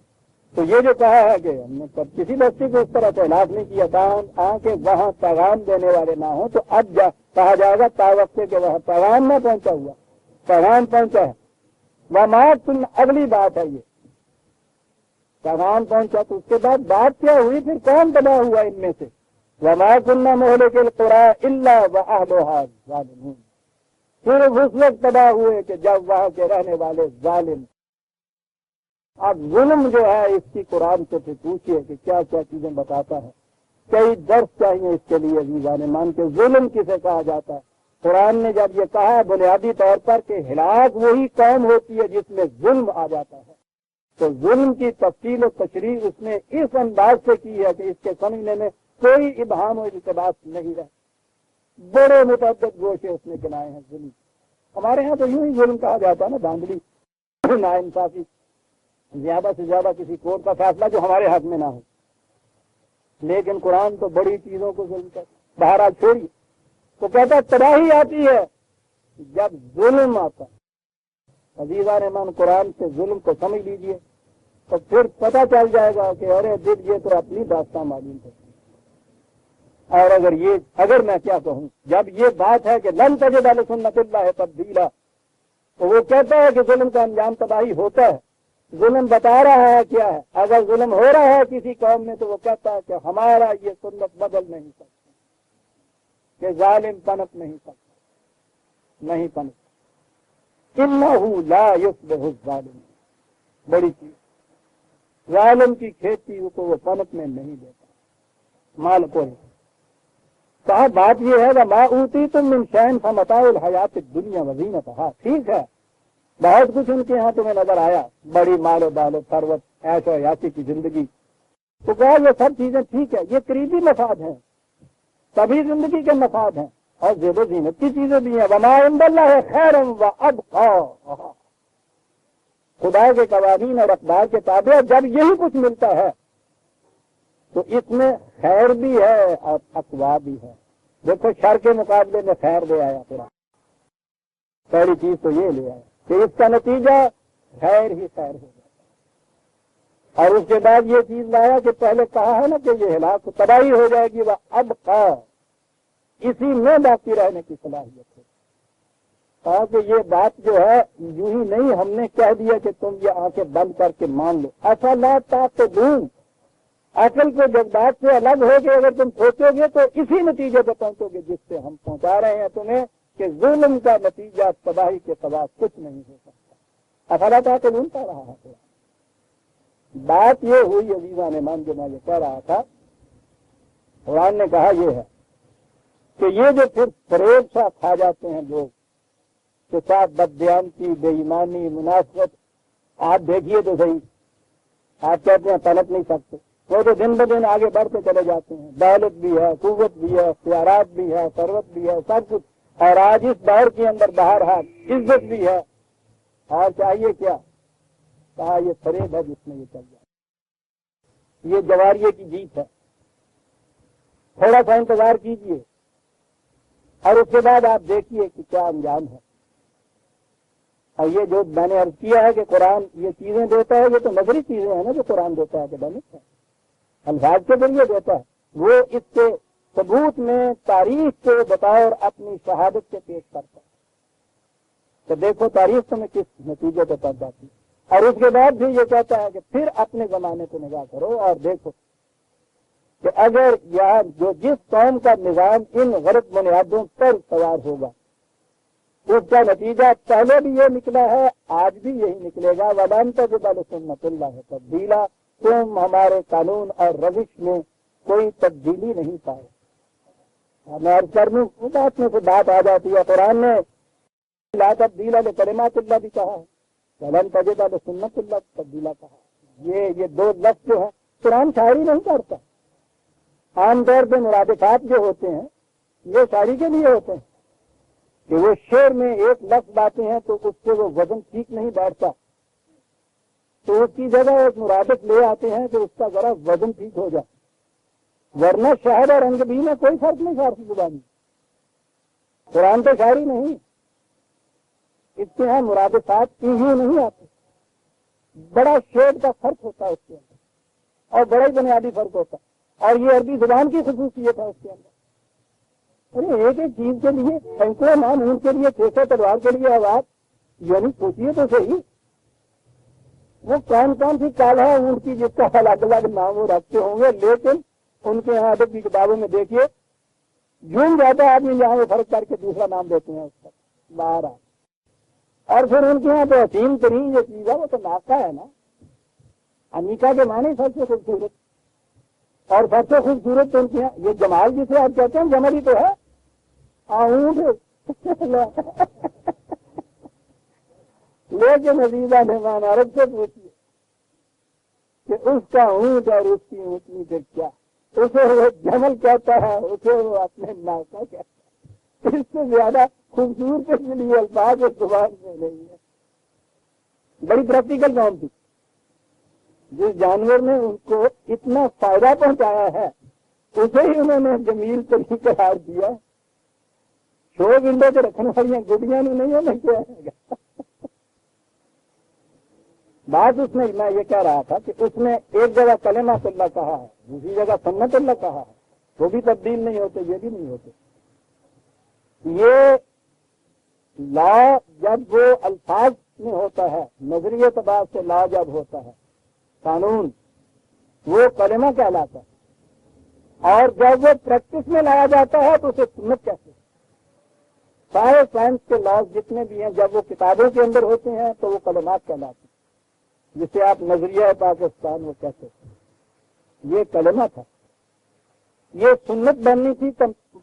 تو یہ جو کہا ہے کہ ہم نے کسی بستی کو اس طرح سے علاج نہیں کیا تھا کہ وہاں پیغام دینے والے نہ ہوں، تو اب کہا جائے گا تا وقت کہ وہاں پیغام نہ پہنچا ہوا، پیغام پہنچا ہے، وہاں اگلی بات ہے، یہ پیغام پہنچا تو اس کے بعد بات کیا ہوئی، پھر کون تباہ ہوا ان میں سے، وَمَا كُنَّا مُهْلِكِ الْقُرَىٰ إِلَّا وَأَهْلُهَا ظَالِمُونَ، صرف اس وقت تباہ ہوئے کہ جب وہاں کے رہنے والے ظالم۔ اب ظلم جو ہے اس کی قرآن سے پھر پوچھئے کہ کیا کیا چیزیں بتاتا ہے، کئی درس چاہیے اس کے لیے عزیزان مان کے ظلم کسے کہا جاتا ہے۔ قرآن نے جب یہ کہا بنیادی طور پر کہ ہلاک وہی قوم ہوتی ہے جس میں ظلم آ جاتا ہے، تو ظلم کی تفصیل و تشریح اس نے اس انداز سے کی ہے کہ اس کے سمجھنے میں کوئی ابہام و التباس نہیں رہا، بڑے متعدد گوشے اس نے گنائے ہیں ظلم۔ ہمارے ہاں تو یوں ہی ظلم کہا جاتا ہے نا، دھاندلی، ناانصافی، زیادہ سے زیادہ کسی کورٹ کا فیصلہ جو ہمارے حق میں نہ ہو، لیکن قرآن تو بڑی چیزوں کو ظلم کرتا، بہرحال چھوڑیے، تو کہتا تباہی آتی ہے جب ظلم آتا ہے۔ عزیزان من قرآن سے ظلم کو سمجھ لیجئے تو پھر پتہ چل جائے گا کہ ارے دل یہ تو اپنی داستان معلوم ہے۔ اور اگر میں کیا کہوں، جب یہ بات ہے کہ لن تجد لسنت اللہ تبدیلا، تو وہ کہتا ہے کہ ظلم کا انجام تباہی ہوتا ہے، ظلم بتا رہا ہے کیا ہے، اگر ظلم ہو رہا ہے کسی قوم میں تو وہ کہتا ہے کہ ہمارا یہ سنت بدل نہیں سکتا، کہ ظالم پنپ نہیں سکتا، نہیں پنپ، انہ لا یصلح الظالم، بڑی چیز، ظالم کی کھیتی کو وہ پنپ میں نہیں دیتا، مال کو ہے۔ کہا بات یہ ہے وَمَا أُوتِيتُم مِّن شَيْءٍ فَمَتَاعُ الْحَيَاةِ الدُّنْيَا وَزِينَتُهَا، ٹھیک ہے بہت کچھ ان کے ہاں تمہیں نظر آیا، بڑی مال و دولت، ثروت، عیش و عیاشی کی زندگی، تو کہا یہ سب چیزیں ٹھیک ہے، یہ قریبی مفاد ہیں، سبھی زندگی کے مفاد ہیں، اور زیب و زینت کی چیزیں بھی ہیں، وَمَا عِندَ اللَّهِ خَيْرٌ وَأَبْقَىٰ، خدا کے قوانین اور اقدار کے تابع جب یہی کچھ ملتا ہے تو اس میں خیر بھی ہے اور تقویٰ بھی ہے۔ دیکھو شر کے مقابلے میں خیر لے آیا قرآن، پہلی چیز تو یہ لے آیا کہ اس کا نتیجہ خیر ہی خیر ہو جائے، اور اس کے بعد یہ چیز لایا کہ پہلے کہا ہے نا کہ یہ ہلاک تباہی ہو جائے گی، وہ اب اسی میں باقی رہنے کی صلاحیت ہے۔ کہا کہ یہ بات جو ہے یوں ہی نہیں ہم نے کہہ دیا کہ تم یہ آنکھیں بند کر کے مان لو، ایسا لا تعقلون، عقل کے جذبات سے الگ ہو کے اگر تم سوچو گے تو اسی نتیجے پہ پہنچو گے جس سے ہم پہنچا رہے ہیں تمہیں، کہ ظلم کا نتیجہ تباہی کے سوا کچھ نہیں ہو سکتا۔ افلا تعقلون پڑھ رہا ہے بات یہ ہوئی عزیزان مان، جو میں یہ کہہ رہا تھا، قرآن نے کہا یہ ہے کہ یہ جو پھر فریب سا کھا جاتے ہیں لوگ کے ساتھ، بددیانتی، بے ایمانی، منافقت، آپ دیکھیے تو صحیح، آپ کہتے ہیں پلٹ نہیں سکتے، وہ تو دن بدن آگے بڑھتے چلے جاتے ہیں، دولت بھی ہے، قوت بھی ہے، اختیارات بھی ہے، ثروت بھی ہے، سب کچھ، اور آج اس دور کے اندر بہرحال عزت بھی ہے، اور چاہیے کیا؟ کہا یہ فریب ہے جس میں یہ چل جائے، یہ جواریے کی جیت ہے، تھوڑا سا انتظار کیجئے اور اس کے بعد آپ دیکھیے کہ کیا انجام ہے۔ اور یہ جو میں نے عرض کیا ہے کہ قرآن یہ چیزیں دیتا ہے، یہ تو نظری چیزیں ہیں نا جو قرآن دیتا ہے، کہ بنتا ہے الفاظ کے ذریعے دیتا ہے، وہ اس کے ثبوت میں تاریخ کو بطور اپنی شہادت سے پیش کرتا ہے، تو دیکھو تاریخ تمہیں کس نتیجے پہ پہنچ جاتی ہے، اور اس کے بعد بھی یہ کہتا ہے کہ پھر اپنے زمانے کو نگاہ کرو اور دیکھو کہ اگر یہاں جو جس قوم کا نظام ان غلط بنیادوں پر سوار ہوگا اس کا نتیجہ پہلے بھی یہ نکلا ہے، آج بھی یہی نکلے گا، وَلَن تَجِدَ لِسُنَّتِ اللَّهِ تَبْدِيلًا، تم ہمارے قانون اور روش میں کوئی تبدیلی نہیں پائے۔ میں عرض کر دوں اس بات میں سے بات آ جاتی ہے، قرآن نے لا تبدیل لکلمات اللہ بھی کہا ہے، وَلَن تَجِدَ لِسُنَّتِ اللَّهِ تَبْدِيلًا کہا، یہ دو لفظ جو ہے قرآن شاعری نہیں کرتا، عام طور پہ مرادفات جو ہوتے ہیں یہ شاعری کے لیے ہوتے ہیں، کہ وہ شعر میں ایک لفظ آتے ہیں تو اس سے وہ وزن ٹھیک نہیں بیٹھتا، تو اس کی جگہ ایک مرادف لے آتے ہیں کہ اس کا ذرا وزن ٹھیک ہو جائے، ورنہ شاعر اور انگبی میں کوئی فرق نہیں فارسی زبان میں۔ قرآن تو شاعری نہیں، اس کے یہاں مرادفات کی ہی نہیں آتی، بڑا شعر کا فرق ہوتا ہے اس کے اندر، اور بڑا ہی بنیادی فرق ہوتا ہے، اور یہ عربی زبان کی خصوصیت ہے اس کے اندر۔ ایک ایک چیز کے لیے سینکڑوں نام، اونٹ کے لیے 600 تلوار کے لیے آواز، یعنی سوچیے تو صحیح وہ کون کون سی چال ہے اونٹ کی جس کا الگ الگ نام وہ رکھتے ہوں گے، لیکن ان کے یہاں ادب کی کتابوں میں دیکھیے جھوم جاتا ہے آدمی جہاں وہ فرق کر کے دوسرا نام دیتے ہیں اس کا باہر آ، اور پھر ان کے یہاں تو حسین ترین یہ چیز ہے وہ تو ناکا ہے نا، انیکا کے معنی سب سے خوبصورت، اور سب سے خوبصورت تو ان کے یہاں یہ جمال جسے آپ کہتے ہیں جمل ہی تو ہے، اونٹ لیکن عزیزہ مہمان عرب سے پوچھیے کہ اس کا اونٹ اور اس کی اونٹنی سے کیا، اسے وہ جمل کہتا ہے، اسے وہ اپنے ناکا کہتا ہے، اس سے زیادہ خوبصورت کے لیے الفاظ اس زبان میں نہیں ہے۔ بڑی پریکٹیکل قوم تھی، جس جانور نے ان کو اتنا فائدہ پہنچایا ہے اسے ہی انہوں نے جمیل ترین قرار دیا، شو ونڈو کے رکھنے والی گڈیاں نہیں ہونا کیا ہے۔ بات اس میں میں یہ کہہ رہا تھا کہ اس نے ایک جگہ کلمۃ اللہ کہا ہے، دوسری جگہ سنت اللہ کہا ہے، وہ بھی تبدیل نہیں ہوتے، یہ بھی نہیں ہوتے۔ یہ لا جب وہ الفاظ میں ہوتا ہے، نظری اعتبار سے لا جب ہوتا ہے قانون، وہ کلمہ کہلاتا ہے، اور جب وہ پریکٹس میں لایا جاتا ہے تو اسے سنت کہتے ہیں۔ سارے سائنس کے لاز جتنے بھی ہیں جب وہ کتابوں کے اندر ہوتے ہیں تو وہ کلمات کہلاتے ہیں، جسے آپ نظریہ پاکستان وہ کہتے ہیں، یہ کلمہ تھا۔ یہ سنت بننی تھی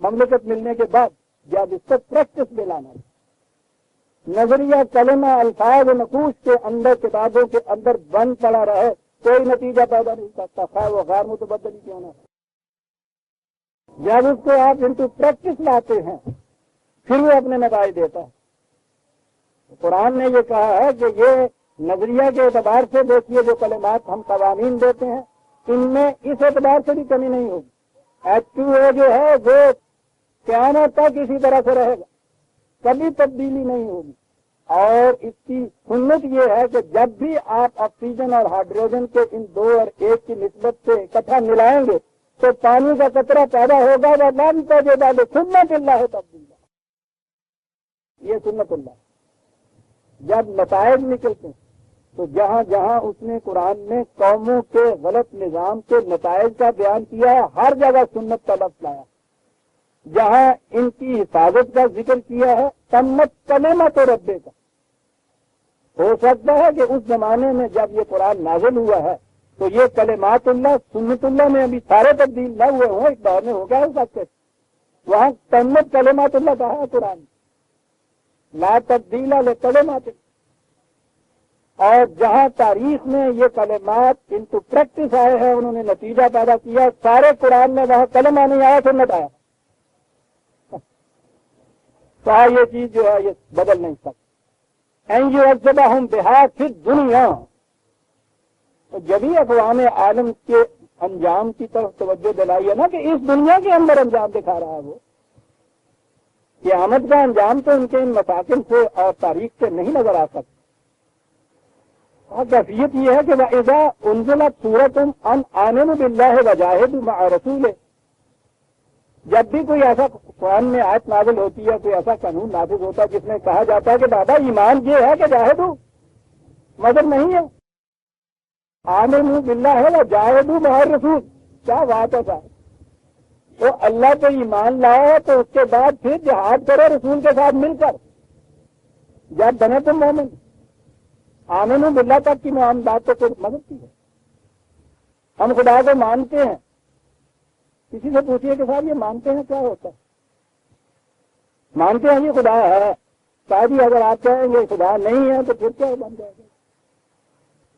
مملکت ملنے کے بعد جب اس کو پریکٹس میں لانا تھا۔ نظریہ کلمہ الفاظ نقوش کے اندر کتابوں کے اندر بند پڑا رہے کوئی نتیجہ پیدا نہیں کرتا، خواہ وہ غیر متبدل ہی کیوں نہ۔ جب اس کو آپ انٹو پریکٹس لاتے ہیں پھر وہ اپنے نتائج دیتا ہے۔ قرآن نے یہ کہا ہے کہ یہ نظریہ کے اعتبار سے دیکھیے جو کلمات ہم قوانین دیتے ہیں ان میں اس اعتبار سے بھی کمی نہیں ہوگی، H2O جو ہے وہ قیامت تک اسی طرح سے رہے گا، کبھی تبدیلی نہیں ہوگی۔ اور اس کی سنت یہ ہے کہ جب بھی آپ آکسیجن اور ہائیڈروجن کے ان دو اور ایک کی نسبت سے اکٹھا ملائیں گے تو پانی کا قطرہ پیدا ہوگا، وہ لن تجد لسنت اللہ تبدیلا، یہ سنت اللہ۔ جب نتائج نکلتے ہیں تو جہاں جہاں اس نے قرآن میں قوموں کے غلط نظام کے نتائج کا بیان کیا ہے ہر جگہ سنت کا لفظ لایا، جہاں ان کی حفاظت کا ذکر کیا ہے تمت کلمۃ ربے کا۔ ہو سکتا ہے کہ اس زمانے میں جب یہ قرآن نازل ہوا ہے تو یہ کلمات اللہ سنت اللہ میں ابھی سارے تبدیل نہ ہوئے ہوں، ایک دور میں ہو گیا ہو سکتے، وہاں تمت کلمات اللہ کہا ہے قرآن لا تبدیل لکلمات، اور جہاں تاریخ میں یہ کلمات انٹو پریکٹس آئے ہیں انہوں نے نتیجہ پیدا کیا، سارے قرآن میں وہاں کلمہ نہیں آیا سنت آیا، تو یہ چیز جو ہے یہ بدل نہیں سکتی۔ این یو اجبہم بہا فی دنیا، تو جبھی اقوام عالم کے انجام کی طرف توجہ دلائی ہے نا کہ اس دنیا کے اندر انجام دکھا رہا ہے وہ، قیامت کا انجام تو ان کے ان مساکن سے اور تاریخ سے نہیں نظر آ سکتا۔ اور کیفیت یہ ہے کہ وَإِذَا أُنزِلَتْ سُورَةٌ أَنْ آمِنُوا بِاللَّهِ وَجَاهِدُوا مَعَ رَسُولِهِ، جب بھی کوئی ایسا قرآن میں آیت نازل ہوتی ہے، کوئی ایسا قانون نافذ ہوتا ہے جس میں کہا جاتا ہے کہ بابا ایمان یہ ہے کہ جاہدو، مگر نہیں ہے آمنوا باللہ وجاہدوا مع الرسول، کیا بات ہے صاحب، تو اللہ پہ ایمان لاؤ تو اس کے بعد پھر جہاد کرو رسول کے ساتھ مل کر، جب بنے تم مومن۔ آمنوا باللہ تک کی معاملات تو کوئی مدد کی ہے، ہم خدا کو مانتے ہیں، کسی سے پوچھئے کہ صاحب یہ مانتے ہیں کیا ہوتا ہے، مانتے ہیں یہ خدا ہے، شاید اگر آپ کہیں گے خدا نہیں ہے تو پھر کیا بن جائے گا،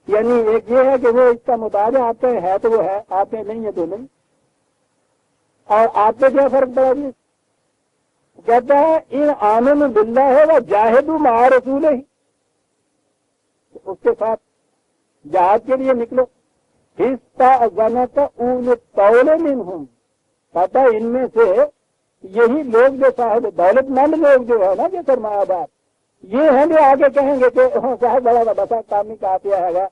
یعنی ایک یہ ہے کہ وہ اس کا مطالعہ آپ کہیں ہے تو وہ ہے، آپ کہیں نہیں ہے تو نہیں، اور آپ پہ کیا فرق پڑا جی، کہتا ہے ان آمنوا باللہ و جاہدوا مع رسولہ، اس کے ساتھ جہاد کے لیے نکلو. استأذنک اولو الطول منہم، کہتا ہے ان میں سے یہی لوگ جو صاحب دولت مند لوگ جو ہے نا، جو سرمایہ دار، یہ ہیں جو آگے کہیں گے کہ صاحب بڑا بسا کام نہیں کہا ہے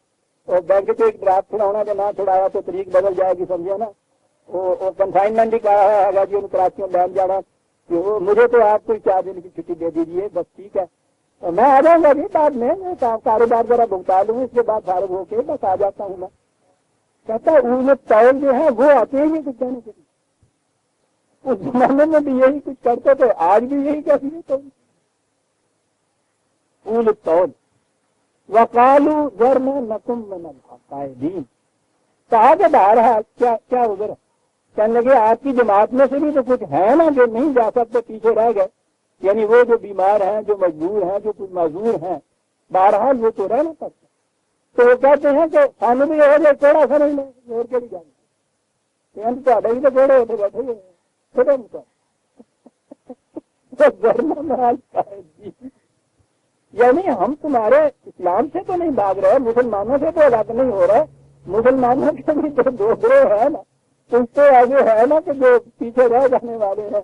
اور بینک کو ایک ڈرافٹ چھڑانا جو نہ چھڑایا تو طریق بدل جائے گی، سمجھے نا. وہ کنفائنمنٹ ہی کہا ہے جی ان کراچیوں لین جانا کہ وہ مجھے تو آپ کو 4 دن کی چھٹی دے دیجیے بس، ٹھیک ہے میں آ جاؤں گا جی بعد میں کاروبار ذرا بھگتا لوں، اس کے بعد فارغ ہو کے بس آ جاتا ہوں میں. کہتا ہے اولو الطول جو ہے وہ آتے ہیں کچھ کہنے کے لیے. اس زمانے میں بھی یہی کچھ کرتے تھے، آج بھی یہی کہتے ہیں. اولو الطول وقالوا ذرنا نکن من القاعدین، کہا کہ بہرحال کیا عذر ہے. کہنے لگے آپ کی جماعت میں سے بھی تو کچھ ہے نا جو نہیں جا سکتے، پیچھے رہ گئے، یعنی وہ جو بیمار ہیں، جو مجبور ہیں، جو کچھ معذور ہیں، بہرحال وہ تو رہنا پڑتا. تو وہ کہتے ہیں کہ سانو بھی یہ تھوڑا سا نہیں لیں اور کے لیے جانا تو تھوڑے ہوتے بیٹھے ہوئے تھوڑے یعنی ہم تمہارے اسلام سے تو نہیں بھاگ رہے، مسلمانوں سے تو الگ نہیں ہو رہے، مسلمانوں کے بھی تو دو گروہ ہے نا، اس سے آگے ہے نا کہ جو پیچھے رہ جانے والے ہیں.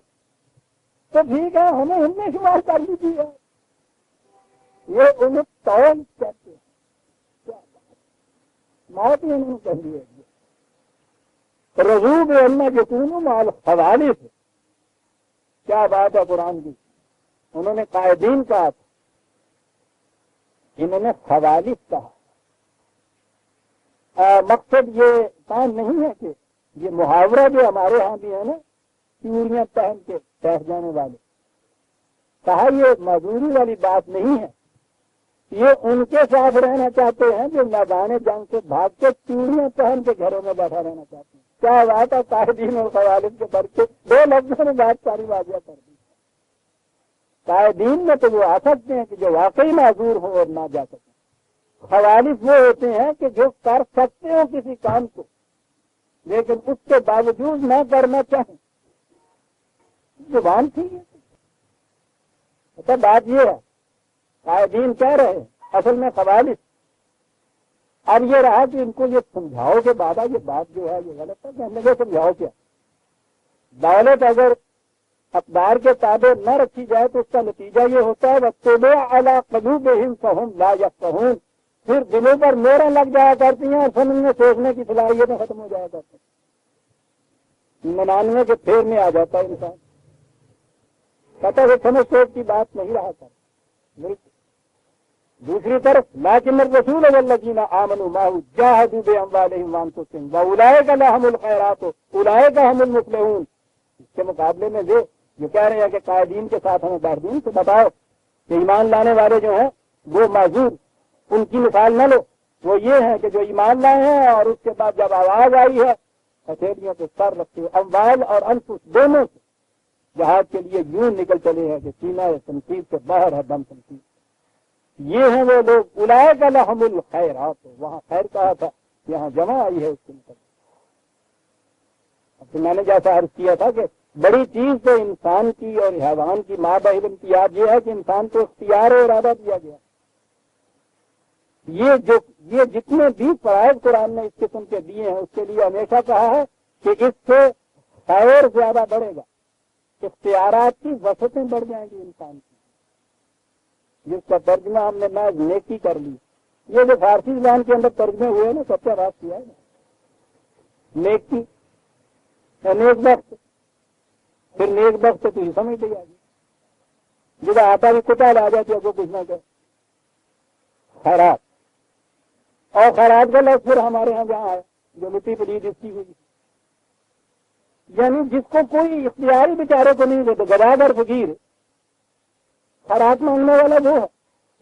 تو ٹھیک ہے ہمیں ان میں شمار کر لیجیے. یہ انہیں طول کہتے ہیں، موت نے انہوں نے کہہ دیا. رضو بأن یکونوا مع الخوالف، کیا بات ہے قرآن کی. انہوں نے قائدین کہا تھا، انہوں نے خوالف کہا. مقصد یہ کام نہیں ہے کہ یہ محاورہ جو ہمارے ہاں بھی ہے نا، چوڑیاں پہن کے بیٹھ جانے والے، کہا یہ معذوری والی بات نہیں ہے، یہ ان کے ساتھ رہنا چاہتے ہیں جو میدان جنگ سے بھاگ کے چوڑیاں پہن کے گھروں میں بیٹھا رہنا چاہتے ہیں. کیا بات ہے، قائدین اور خوالف کے برقے 2 لفظوں نے بات ساری واضح کر دی. قائدین میں تو وہ آ سکتے ہیں کہ جو واقعی معذور ہو اور نہ جا سکیں. خوالف وہ ہوتے ہیں کہ جو کر سکتے ہو کسی کام کو لیکن اس کے باوجود نہ کرنا چاہیں. زبان تھی بات یہ ہے، قائدین کہہ رہے ہیں اصل میں خوالف. اب یہ رہا کہ ان کو یہ سمجھاؤ کہ بابا یہ بات جو ہے یہ غلط ہے، کہ ہم نے سمجھاؤ کیا. دولت اگر اقدار کے تابع نہ رکھی جائے تو اس کا نتیجہ یہ ہوتا ہے وَاتَّبِعْ عَلَىٰ قُلُوبِهِمْ فَهُمْ لَا يَفْقَهُونَ، پھر دلوں پر مہریں لگ جایا کرتی ہیں اور سمجھنے سوچنے کی صلاحیتیں ختم ہو جایا کرتی ہیں. 99 کے پھیر میں آ جاتا ہے انسان، کہتا ہے سمجھ سوچ کی بات نہیں رہا تھا. دوسری طرف لیکن الرسول والذین آمنوا معه جاهدوا بأموالهم وأنفسهم وأولئک لهم الخیرات أولئک هم المفلحون. اس کے مقابلے میں جو کہہ رہے ہیں کہ قائدین کے ساتھ ہمیں بیٹھ دیں تو بتاؤ کہ ایمان لانے والے جو ہیں وہ معذور، ان کی مثال نہ لو. وہ یہ ہیں کہ جو ایمان لائے ہیں اور اس کے بعد جب آواز آئی ہے ہتھیلیوں پہ سر رکھتے ہوئے اموال اور انفس دونوں سے جہاد کے لیے یوں نکل چلے ہیں کہ سینہ تنقید سے باہر ہے دم تنقید. یہ ہیں وہ لوگ اولئک لهم الخیرات. وہاں خیر کہا تھا، یہاں جمع آئی ہے اس کے مطابق. اب میں نے جیسا عرض کیا تھا کہ بڑی چیز تو انسان کی اور حیوان کی ماں بہن کی یاد یہ ہے کہ انسان کو اختیار اور ارادہ دیا گیا. یہ جتنے بھی فرائض قرآن نے اس قسم کے دیے ہیں اس کے لیے ہمیشہ کہا ہے کہ اس سے خیر زیادہ بڑھے گا، اختیارات کی وسعتیں بڑھ جائیں گی انسان کی، جس کا ترجمہ ہم نے محض نیکی کر لی. یہ جو فارسی زبان کے اندر ترجمے ہوئے نا سب سے بات کیا ہے نا، نیکی نیک بخت، پھر نیک بخت تو تجھے سمجھ لیا جب آتا بھی کتا لا جاتی ہے وہ کچھ نہ کہ خیرات. اور خیرات کا لفظ پھر ہمارے ہاں جہاں ہے جو مٹی پلید اس کی ہوئی، یعنی جس کو کوئی اختیاری بیچارے کو نہیں دیتے، گداگر فقیر خیرات مانگنے والا وہ ہے.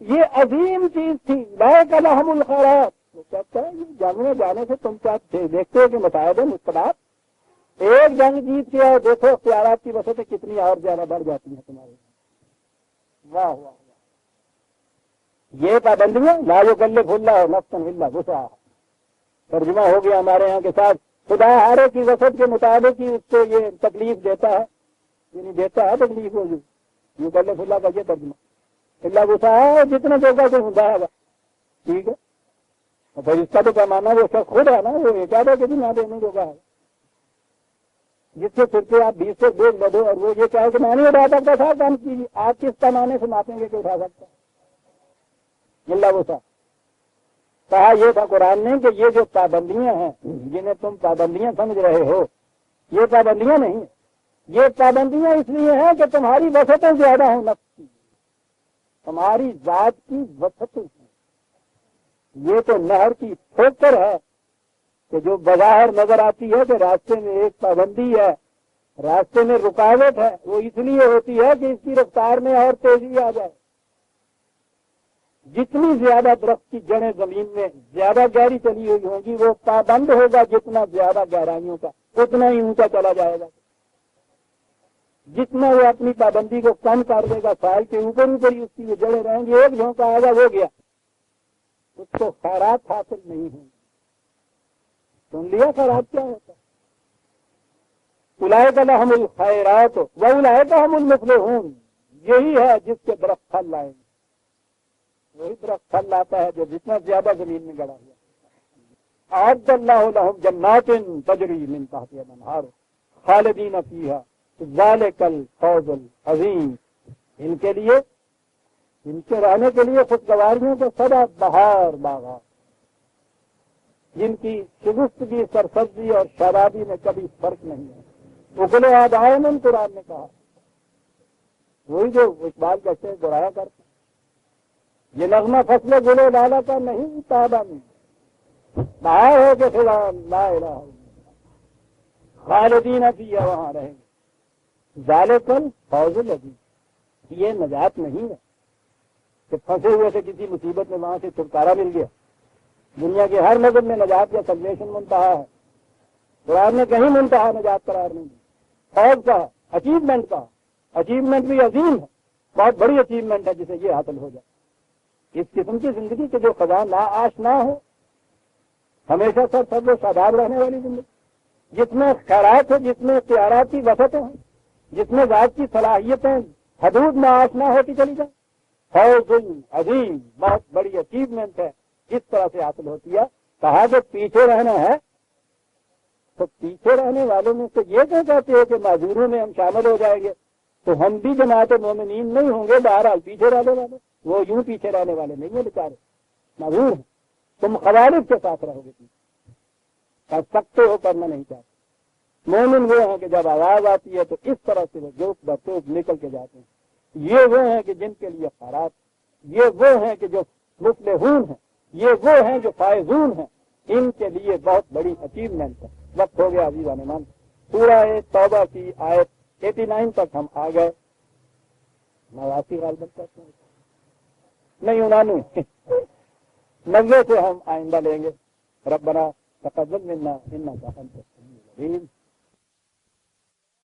یہ عظیم چیز تھی لائق لهم الخیرات. وہ کہتا ہے یہ جنگ میں جانے سے تم کیا دیکھتے ہو کہ متعدد مستقبات ایک جنگ جیت کے اور دیکھو اختیارات کی وجہ سے کتنی اور زیادہ بڑھ جاتی ہیں تمہارے. واہ واہ واہ. یہ پابندیاں لا یکلف اللہ نفسا الا وسعها ترجمہ ہو گیا ہمارے یہاں کے ساتھ. خدا ہر ایک کی وسعت کے مطابق ہی اس کو یہ تکلیف دیتا ہے، یعنی دیتا ہے تکلیف ہوگی. یوں کر لے فلا کا یہ ترجمہ اللہ غصہ ہے جتنے جگہ سے ہوں ہے ٹھیک ہے. اور پھر اس کا تو پیمانہ وہ شخص خود ہے نا, وہ ایک آدھا کے دن آدھے نہیں ہوگا ہے جس سے پھر سے آپ 20 سے دیکھ بدو اور وہ یہ کہے کہ میں نہیں اٹھا سکتا تھا کام کیجیے. آپ کس پیمانے سے ماپیں گے کہ اٹھا سکتا اللہ غصہ. کہا یہ تھا قرآن نے کہ یہ جو پابندیاں ہیں جنہیں تم پابندیاں سمجھ رہے ہو یہ پابندیاں نہیں ہیں, یہ پابندیاں اس لیے ہیں کہ تمہاری وسعتیں زیادہ ہوں نفس کی, تمہاری ذات کی وسعتیں ہیں. یہ تو نہر کی ٹھوکر ہے کہ جو بظاہر نظر آتی ہے کہ راستے میں ایک پابندی ہے, راستے میں رکاوٹ ہے, وہ اس لیے ہوتی ہے کہ اس کی رفتار میں اور تیزی آ جائے. جتنی زیادہ درخت کی جڑیں زمین میں زیادہ گہری چلی ہوئی ہوں گی وہ پابند ہوگا جتنا زیادہ گہرائیوں کا اتنا ہی اونچا چلا جائے گا. جتنا وہ اپنی پابندی کو کم کر دے گا سال کے اوپر اوپر ہی اس کی جڑیں رہیں گی. ایک جھونکا آئے گا وہ گیا, اس کو خیرات حاصل نہیں ہوں. سن لیا خیرات کیا ہوتا ہے؟ اولئک لہم الخیرات واولئک هم المفلحون. یہی ہے جس کے درخت پھل لائیں گے. وہی درخت پھل لاتا ہے جو جتنا زیادہ زمین میں گڑا ہوا. اعد اللہ لہم جنات تجری من تحتها الانہار خالدین فیہا ذالک الفوز العظیم. ان کے لیے, ان کے رہنے کے لیے خوشگواریوں کے سدا بہار باغات جن کی شگفتگی سرسبزی اور شرابی میں کبھی فرق نہیں ہے. اکل آدائن قرآن نے کہا, وہی جو اقبال کہتے ہیں گرایا کرتے. یہ نغمہ فصل گلو لالا کا نہیں تابا میں بہار ہو کے خدا لا الہ الا اللہ خالدین فیہا وہاں رہیں گے. ذالک الفوز العظیم. یہ نجات نہیں ہے کہ پھنسے ہوئے سے کسی مصیبت میں وہاں سے چھٹکارا مل گیا. دنیا کے ہر مذہب میں نجات یا سلویشن منتہا ہے. قرآن نے کہیں منتہا نجات قرار نہیں دی. فوز کا, اچیومنٹ کا, اچیومنٹ بھی عظیم ہے, بہت بڑی اچیومنٹ ہے جسے یہ حاصل ہو جائے. اس قسم کی زندگی کے جو خدا نا آش نہ ہو, ہمیشہ سب لوگ شاداب رہنے والی زندگی جس میں خیرات ہے, جس میں اختیارات کی وسعتیں ہیں, جس میں ذات کی صلاحیتیں حدود میں آش نہ ہوتی چلی جائیں. فوز عظیم بہت بڑی اچیومنٹ ہے, اس طرح سے حاصل ہوتی ہے. کہا کہ پیچھے رہنا ہے تو پیچھے رہنے والوں میں سے یہ کیوں کہتے ہیں کہ معذوروں میں ہم شامل ہو جائیں گے تو ہم بھی جماعت مومنین نہیں ہوں گے. بہرحال پیچھے رہنے والے وہ یوں پیچھے رہنے والے نہیں ہیں, بیچارے معذور ہیں. تم خوالف کے ساتھ رہو گے, کر سکتے ہو کرنا نہیں چاہتے. مومن وہ ہیں کہ جب آواز آتی ہے تو اس طرح سے وہ جوک برتوک نکل کے جاتے ہیں. یہ وہ ہیں کہ جن کے لیے خیرات, یہ وہ ہیں کہ جو مفلحون ہیں, یہ وہ ہیں جو فائزون ہیں. ان کے لیے بہت بڑی اچیومنٹ ہے. وقت ہو گیا عزیزان من. سورہ توبہ کی آیت 89 تک ہم آ گئے. 89 غالباً کرتے ہیں نہیں 99 90 سے ہم آئندہ لیں گے. ربنا تقبل منا انک انت السمیع العلیم.